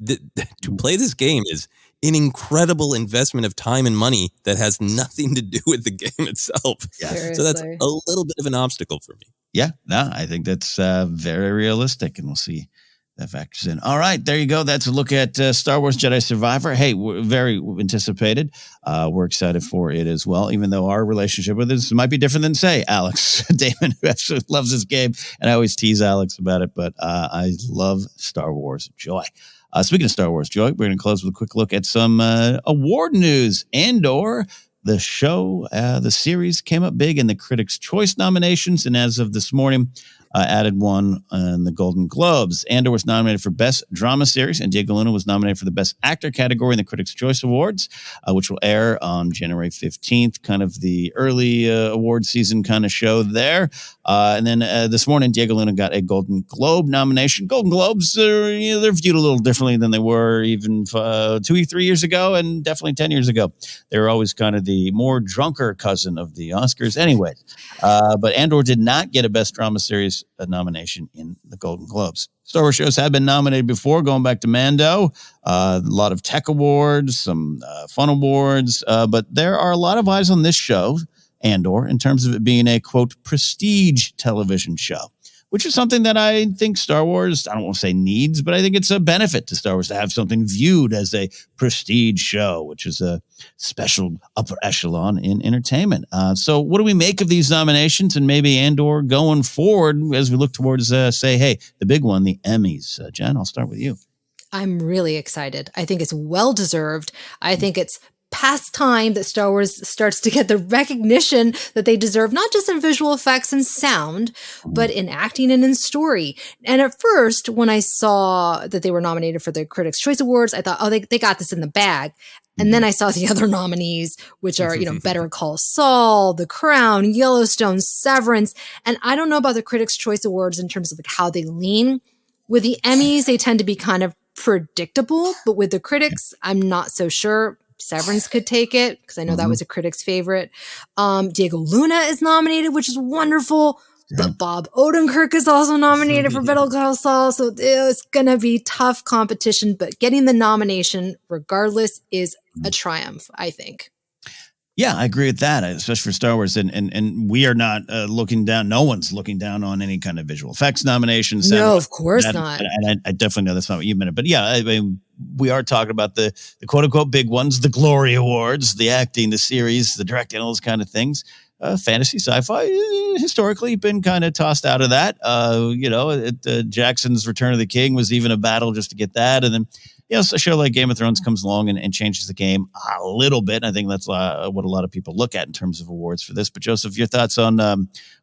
To play this game is an incredible investment of time and money that has nothing to do with the game itself. Yeah. So that's a little bit of an obstacle for me. Yeah, no, I think that's very realistic, and we'll see that factors in. All right, there you go. That's a look at Star Wars Jedi Survivor. Hey, we're very anticipated. We're excited for it as well, even though our relationship with this might be different than, say, Alex Damon, who absolutely loves this game, and I always tease Alex about it, but I love Star Wars Joy. Speaking of Star Wars Joy, we're going to close with a quick look at some award news. Andor, the show, the series came up big in the Critics' Choice nominations, and as of this morning, added one in the Golden Globes. Andor was nominated for Best Drama Series, and Diego Luna was nominated for the Best Actor category in the Critics' Choice Awards, which will air on January 15th, kind of the early award season kind of show there. And then this morning, Diego Luna got a Golden Globe nomination. Golden Globes, they're viewed a little differently than they were even 2-3 years ago, and definitely 10 years ago. They were always kind of the more drunker cousin of the Oscars. Anyways, but Andor did not get a Best Drama Series nomination in the Golden Globes. Star Wars shows have been nominated before, going back to Mando, a lot of tech awards, some fun awards, but there are a lot of eyes on this show, Andor, in terms of it being a, quote, prestige television show, which is something that I think Star Wars, I don't want to say needs, but I think it's a benefit to Star Wars to have something viewed as a prestige show, which is a special upper echelon in entertainment. So what do we make of these nominations and maybe Andor going forward as we look towards, say, hey, the big one, the Emmys? Jen, I'll start with you. I'm really excited. I think it's well-deserved. I think it's past time that Star Wars starts to get the recognition that they deserve, not just in visual effects and sound, but in acting and in story. And at first, when I saw that they were nominated for the Critics' Choice Awards, I thought, oh, they got this in the bag. And then I saw the other nominees, which are, Better Call Saul, The Crown, Yellowstone, Severance. And I don't know about the Critics' Choice Awards in terms of like how they lean. With the Emmys, they tend to be kind of predictable, but with the critics, I'm not so sure. Severance could take it because I know that was a critic's favorite. Diego Luna is nominated, which is wonderful. But Bob Odenkirk is also nominated for Better Call Saul. So it's going to be tough competition, but getting the nomination regardless is a triumph, I think. Yeah, I agree with that, especially for Star Wars. And we are not looking down. No one's looking down on any kind of visual effects nominations. No, of course not. And I definitely know that's not what you meant. But yeah, I mean, we are talking about the quote unquote big ones, the Glory Awards, the acting, the series, the directing, all those kind of things. Fantasy, sci-fi, historically been kind of tossed out of that. Jackson's Return of the King was even a battle just to get that. And then, a show like Game of Thrones comes along and changes the game a little bit. And I think that's what a lot of people look at in terms of awards for this. But Joseph, your thoughts on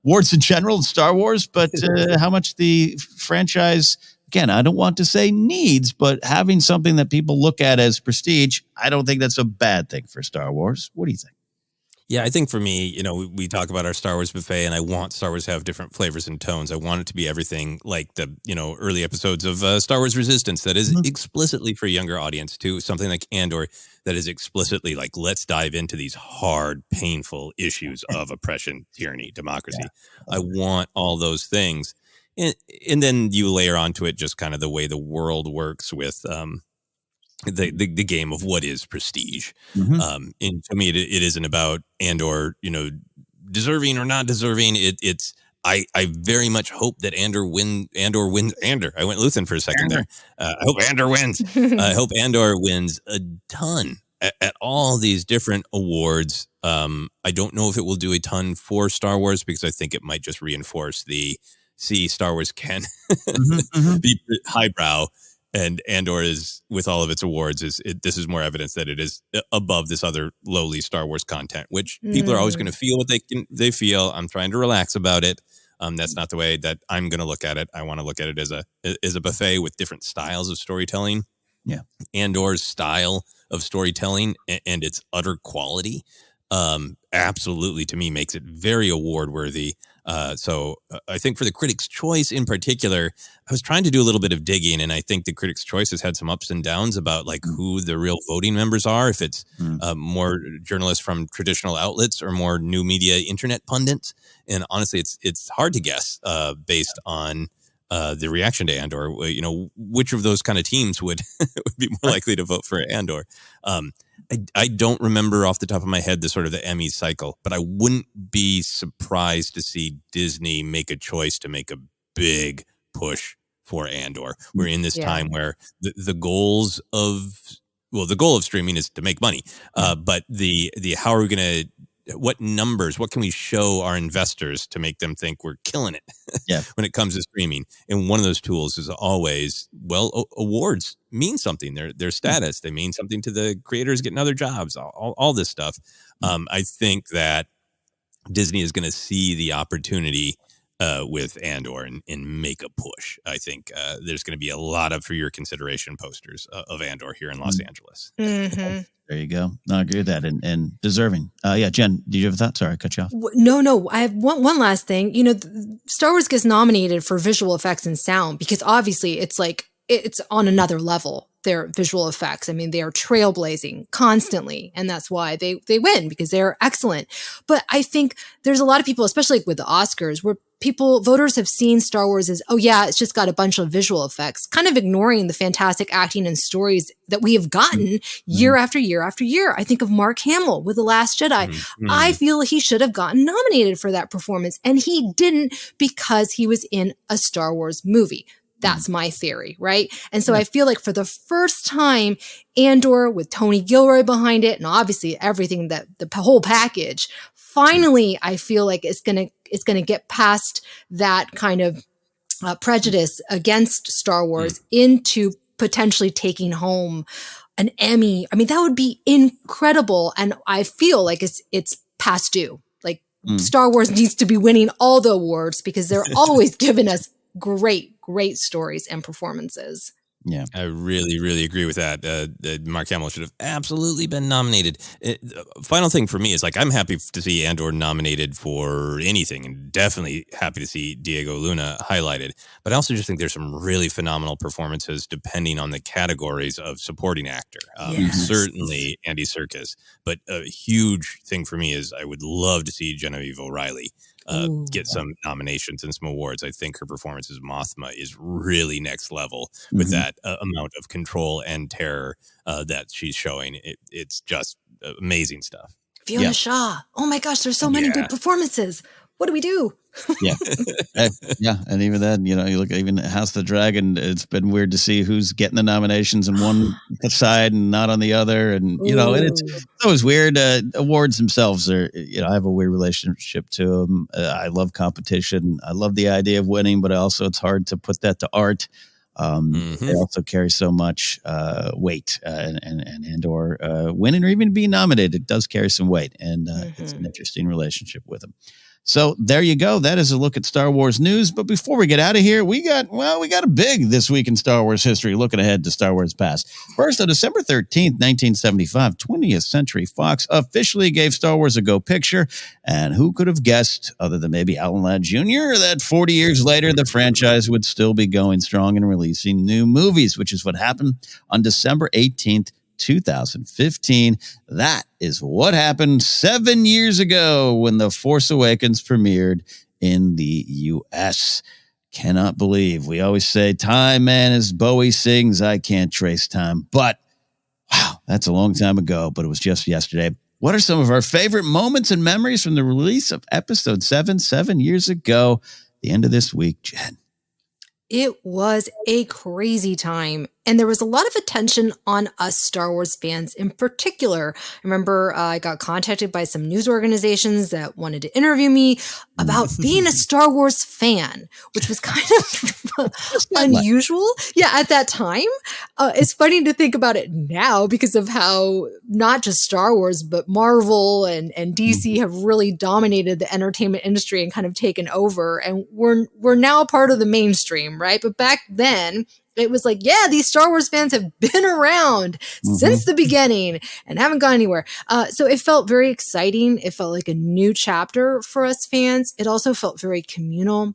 awards in general in Star Wars, but how much the franchise, again, I don't want to say needs, but having something that people look at as prestige, I don't think that's a bad thing for Star Wars. What do you think? Yeah, I think for me, we talk about our Star Wars buffet, and I want Star Wars to have different flavors and tones. I want it to be everything like the, early episodes of Star Wars Resistance that is explicitly for a younger audience, to something like Andor that is explicitly like, let's dive into these hard, painful issues of oppression, tyranny, democracy. Yeah. I want all those things. And then you layer onto it just kind of the way the world works with the game of what is prestige. And to me, it isn't about Andor, deserving or not deserving. I very much hope that Andor wins. I went Luthen for a second there. I hope Andor wins. I hope Andor wins a ton at all these different awards. I don't know if it will do a ton for Star Wars because I think it might just reinforce Star Wars can be highbrow. And Andor is, with all of its awards, this is more evidence that it is above this other lowly Star Wars content, which people are always going to feel what they feel. I'm trying to relax about it. That's not the way that I'm going to look at it. I want to look at it as a buffet with different styles of storytelling. Yeah, Andor's style of storytelling and its utter quality, absolutely to me makes it very award worthy. So I think for the Critics' Choice in particular, I was trying to do a little bit of digging, and I think the Critics' Choice has had some ups and downs about like who the real voting members are, if it's more journalists from traditional outlets or more new media internet pundits. And honestly, it's hard to guess based on the reaction to Andor. Which of those kind of teams would would be more likely to vote for Andor? I don't remember off the top of my head the Emmy cycle, but I wouldn't be surprised to see Disney make a choice to make a big push for Andor. We're in this time where the goal of streaming is to make money, but the how are we going to, what numbers, what can we show our investors to make them think we're killing it when it comes to streaming? And one of those tools is always, awards mean something. Their status, they mean something to the creators getting other jobs, all this stuff. I think that Disney is going to see the opportunity with Andor and make a push. I think there's going to be a lot of for your consideration posters of Andor here in Los Angeles. Mm-hmm. There you go. No, I agree with that, and deserving. Jen, did you have a thought? Sorry, I cut you off. No. I have one last thing. Star Wars gets nominated for visual effects and sound because obviously it's on another level. Their visual effects. I mean, they are trailblazing constantly, and that's why they win, because they're excellent. But I think there's a lot of people, especially with the Oscars, where voters have seen Star Wars as, it's just got a bunch of visual effects, kind of ignoring the fantastic acting and stories that we have gotten year after year after year. I think of Mark Hamill with The Last Jedi. I feel he should have gotten nominated for that performance, and he didn't because he was in a Star Wars movie. That's my theory, right? And so I feel like for the first time, Andor, with Tony Gilroy behind it, and obviously everything, that the whole package, finally, I feel like it's gonna get past that kind of prejudice against Star Wars into potentially taking home an Emmy. I mean, that would be incredible, and I feel like it's past due. Like Star Wars needs to be winning all the awards because they're always giving us great stories and performances. Yeah, I really, really agree with that. Mark Hamill should have absolutely been nominated. Final thing for me is, I'm happy to see Andor nominated for anything, and definitely happy to see Diego Luna highlighted. But I also just think there's some really phenomenal performances depending on the categories of supporting actor. Certainly Andy Serkis, but a huge thing for me is I would love to see Genevieve O'Reilly get some nominations and some awards. I think her performance as Mothma is really next level with that amount of control and terror that she's showing. It's just amazing stuff. Fiona Shaw. Oh my gosh, there's so many good performances. What do we do? And even then, you look at even House of the Dragon. It's been weird to see who's getting the nominations on one side and not on the other, and it's always weird. Awards themselves are, I have a weird relationship to them. I love competition. I love the idea of winning, but also it's hard to put that to art. They also carry so much weight, and Andor winning or even being nominated does carry some weight, and it's an interesting relationship with them. So there you go. That is a look at Star Wars news. But before we get out of here, we got a big this week in Star Wars history, looking ahead to Star Wars past. First, on December 13th, 1975, 20th Century Fox officially gave Star Wars a go picture. And who could have guessed, other than maybe Alan Ladd Jr., that 40 years later, the franchise would still be going strong and releasing new movies, which is what happened on December 18th, 2015. That is what happened 7 years ago when The Force Awakens premiered in the U.S. Cannot believe. We always say time, man, as Bowie sings, I can't trace time. But wow, that's a long time ago, but it was just yesterday. What are some of our favorite moments and memories from the release of episode 7 years ago? The end of this week, Jen. It was a crazy time, and there was a lot of attention on us Star Wars fans in particular. I remember I got contacted by some news organizations that wanted to interview me about being a Star Wars fan, which was kind of unusual. At that time. It's funny to think about it now because of how not just Star Wars, but Marvel and DC have really dominated the entertainment industry and kind of taken over. And we're now a part of the mainstream, right? But back then, it was like, these Star Wars fans have been around since the beginning and haven't gone anywhere. So it felt very exciting. It felt like a new chapter for us fans. It also felt very communal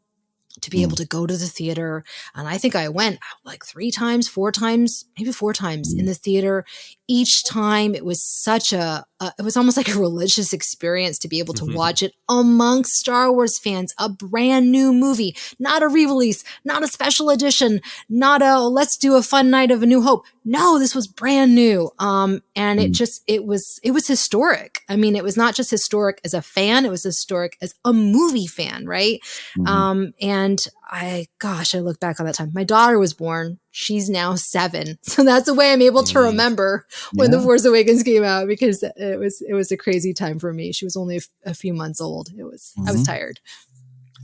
to be able to go to the theater. And I think I went like 4 times in the theater each time it was such it was almost like a religious experience to be able to watch it amongst Star Wars fans, a brand new movie, not a re-release, not a special edition, not a let's do a fun night of A New Hope. No, this was brand new. And it was historic. I mean, it was not just historic as a fan, it was historic as a movie fan, right? And I look back on that time. My daughter was born. She's now 7. So that's the way I'm able to remember when The Force Awakens came out, because it was a crazy time for me. She was only a few months old. I was tired.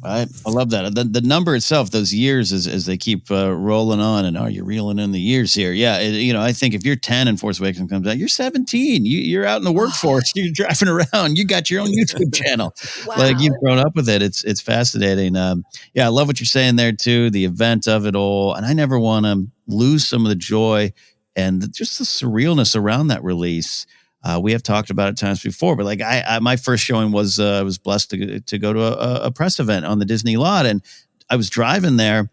I love that. The number itself, those years, as they keep rolling on, and you're reeling in the years here. Yeah, I think if you're 10 and Force Awakens comes out, you're 17. You're out in the workforce. You're driving around. You got your own YouTube channel. Wow. Like, you've grown up with it. It's fascinating. I love what you're saying there too. The event of it all, and I never want to lose some of the joy and just the surrealness around that release. We have talked about it times before, but like my first showing was I was blessed to go to a press event on the Disney lot, and I was driving there,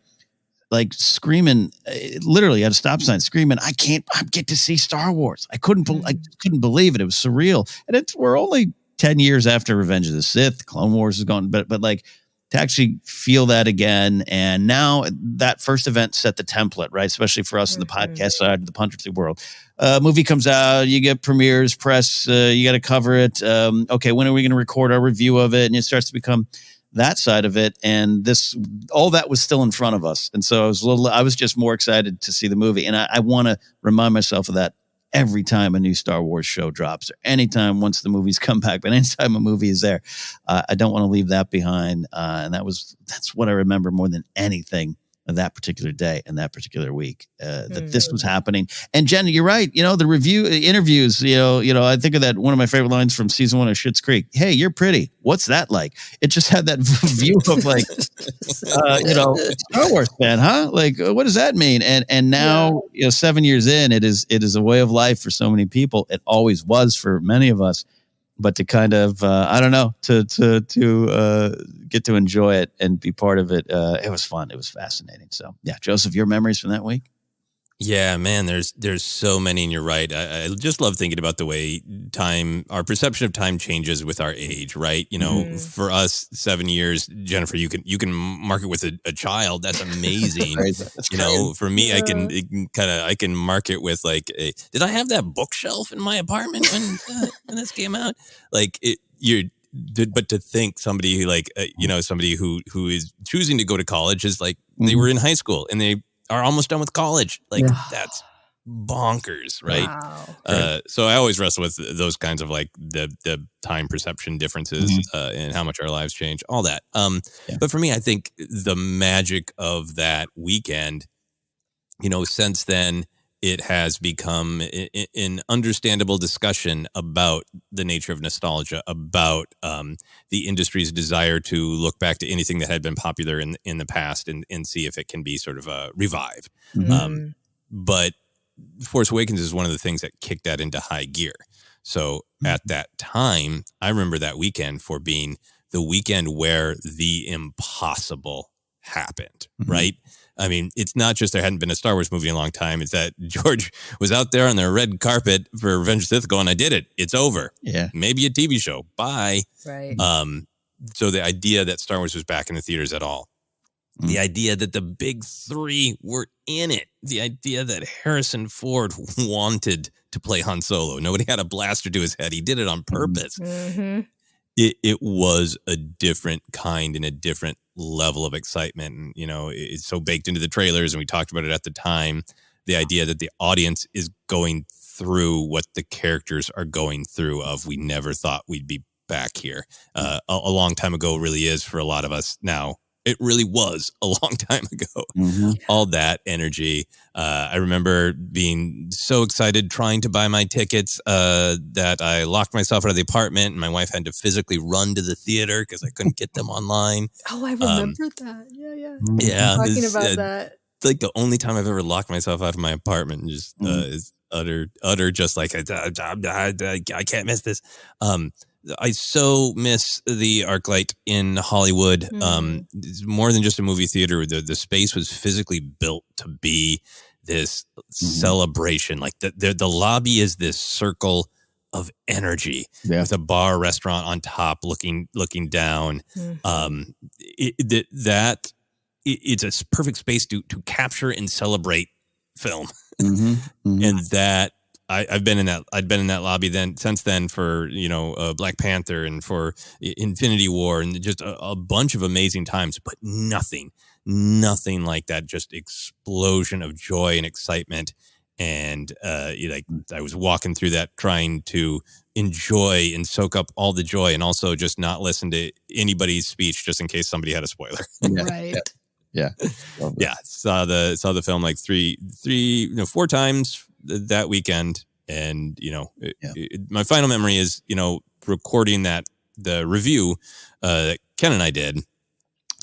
like screaming, literally at a stop sign, screaming, I get to see Star Wars. I couldn't believe it. It was surreal, and we're only 10 years after Revenge of the Sith. Clone Wars is gone, but like to actually feel that again, and now that first event set the template, right? Especially for us in the podcast side of the Punterty world. Movie comes out, you get premieres, press, you got to cover it. Okay, when are we going to record our review of it? And it starts to become that side of it. And all that was still in front of us. And so I was just more excited to see the movie. And I want to remind myself of that every time a new Star Wars show drops, or anytime once the movies come back, but anytime a movie is there, I don't want to leave that behind. And that's what I remember more than anything of that particular day and that particular week, that this was happening. And Jen, you're right. The interviews, I think of that. One of my favorite lines from season 1 of Schitt's Creek. Hey, you're pretty. What's that like? It just had that view of like, Star Wars fan, huh? Like, what does that mean? And now, 7 years in, it is a way of life for so many people. It always was for many of us. But to kind of, to get to enjoy it and be part of it, it was fun. It was fascinating. So, yeah, Joseph, your memories from that week? Yeah, man, there's so many, and you're right. I just love thinking about the way our perception of time changes with our age, right? For us, 7 years, Jennifer, you can mark it with a child. That's amazing. For me, I can mark it with like, did I have that bookshelf in my apartment when this came out? Like but to think somebody like, somebody who is choosing to go to college is like, they were in high school and they are almost done with college. Like, that's bonkers, right? Wow. So I always wrestle with those kinds of like the time perception differences and how much our lives change, all that. But for me, I think the magic of that weekend, since then, it has become an understandable discussion about the nature of nostalgia, about the industry's desire to look back to anything that had been popular in the past and see if it can be sort of revived. But Force Awakens is one of the things that kicked that into high gear. So at that time, I remember that weekend for being the weekend where the impossible happened, right? I mean, it's not just there hadn't been a Star Wars movie in a long time. It's that George was out there on the red carpet for Revenge of the Sith going, I did it. It's over. Yeah. Maybe a TV show. Bye. Right. So the idea that Star Wars was back in the theaters at all, the idea that the big three were in it, the idea that Harrison Ford wanted to play Han Solo. Nobody had a blaster to his head. He did it on purpose. It was a different kind and a different level of excitement. And, it's so baked into the trailers, and we talked about it at the time, the idea that the audience is going through what the characters are going through of, we never thought we'd be back here. A long time ago really is for a lot of us now. It really was a long time ago. All that energy. I remember being so excited trying to buy my tickets that I locked myself out of the apartment, and my wife had to physically run to the theater because I couldn't get them online. Oh, I remember that. Yeah. Talking about that. It's like the only time I've ever locked myself out of my apartment and just is utter just like, I can't miss this. I so miss the ArcLight in Hollywood. It's more than just a movie theater. The space was physically built to be this celebration. Like the lobby is this circle of energy with a bar restaurant on top looking down. It's a perfect space to capture and celebrate film. And that I've been in that lobby since then for Black Panther and for Infinity War and just a bunch of amazing times, but nothing like that, just explosion of joy and excitement. And I was walking through that trying to enjoy and soak up all the joy, and also just not listen to anybody's speech just in case somebody had a spoiler. Right. Yeah. Saw the film like four times that weekend, and my final memory is recording the review that Ken and I did.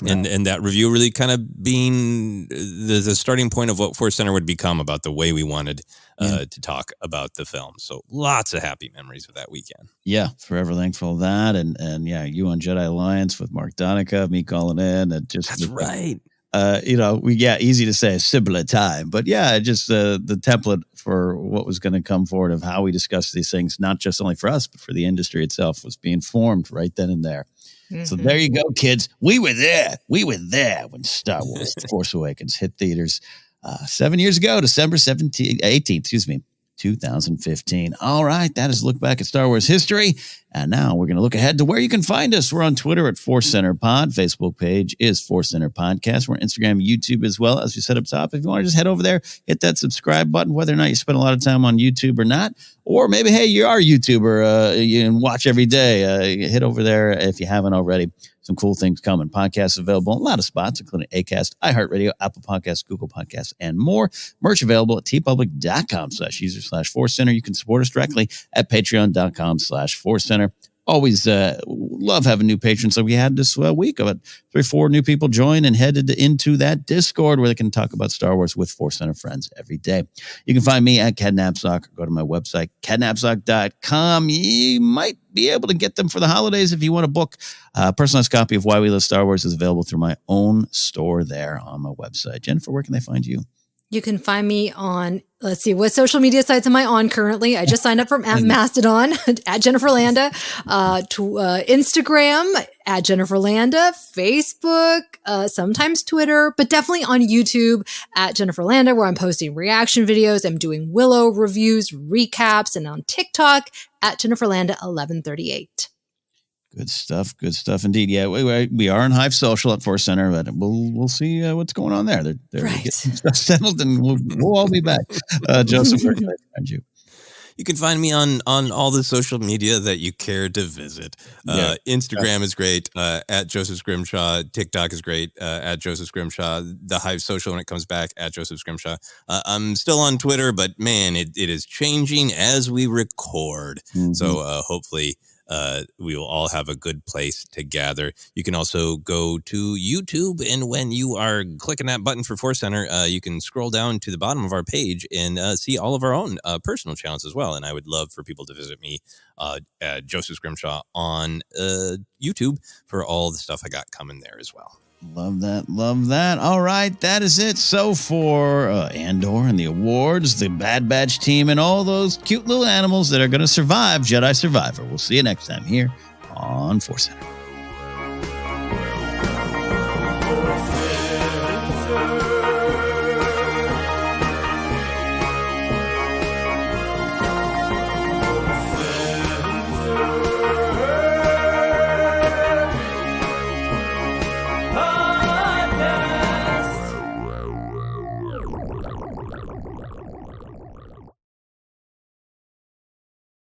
And that review really kind of being the starting point of what ForceCenter would become, about the way we wanted to talk about the film. So lots of happy memories of that weekend. Yeah, forever thankful for that. And you on Jedi Alliance with Mark Donica, me calling in. And just that's right. Easy to say a similar time, but just the template for what was going to come forward of how we discuss these things, not just only for us, but for the industry itself, was being formed right then and there. So there you go, kids. We were there. We were there when Star Wars Force Awakens hit theaters 7 years ago, December 18th, 2015. All right, that is a look back at Star Wars history. And now we're going to look ahead to where you can find us. We're on Twitter at ForceCenter Pod. Facebook page is ForceCenter Podcast. We're on Instagram, YouTube as well, as we said up top. If you want to just head over there, hit that subscribe button, whether or not you spend a lot of time on YouTube or not. Or maybe, hey, you are a YouTuber, you can watch every day. Hit over there if you haven't already. Some cool things coming. Podcasts available in a lot of spots, including Acast, iHeartRadio, Apple Podcasts, Google Podcasts, and more. Merch available at tpublic.com/user/ForceCenter. You can support us directly at patreon.com/ForceCenter. Always love having new patrons. So we had this week about 3 or 4 new people join and headed into that Discord where they can talk about Star Wars with ForceCenter friends every day. You can find me at Ken Napzok. Go to my website, kennapzok.com. You might be able to get them for the holidays if you want to book. A personalized copy of Why We Love Star Wars is available through my own store there on my website. Jennifer, where can they find you? You can find me on, let's see, what social media sites am I on currently? I just signed up for Mastodon at Jennifer Landa, Instagram at Jennifer Landa, Facebook, sometimes Twitter, but definitely on YouTube at Jennifer Landa, where I'm posting reaction videos. I'm doing Willow reviews, recaps, and on TikTok at Jennifer Landa 1138. Good stuff indeed. Yeah, we are in Hive Social at ForceCenter, but we'll see what's going on there. They're getting stuff settled, and we'll all be back. Joseph, where can I find you? You can find me on all the social media that you care to visit. Instagram is great, at Joseph Scrimshaw. TikTok is great, at Joseph Scrimshaw. The Hive Social, when it comes back, at Joseph Scrimshaw. I'm still on Twitter, but man, it is changing as we record. So hopefully we will all have a good place to gather. You can also go to YouTube, and when you are clicking that button for ForceCenter, you can scroll down to the bottom of our page and see all of our own personal channels as well. And I would love for people to visit me at Joseph Scrimshaw on YouTube for all the stuff I got coming there as well. Love that. All right, that is it. So for Andor and the awards, the Bad Batch team, and all those cute little animals that are going to survive Jedi Survivor, we'll see you next time here on ForceCenter.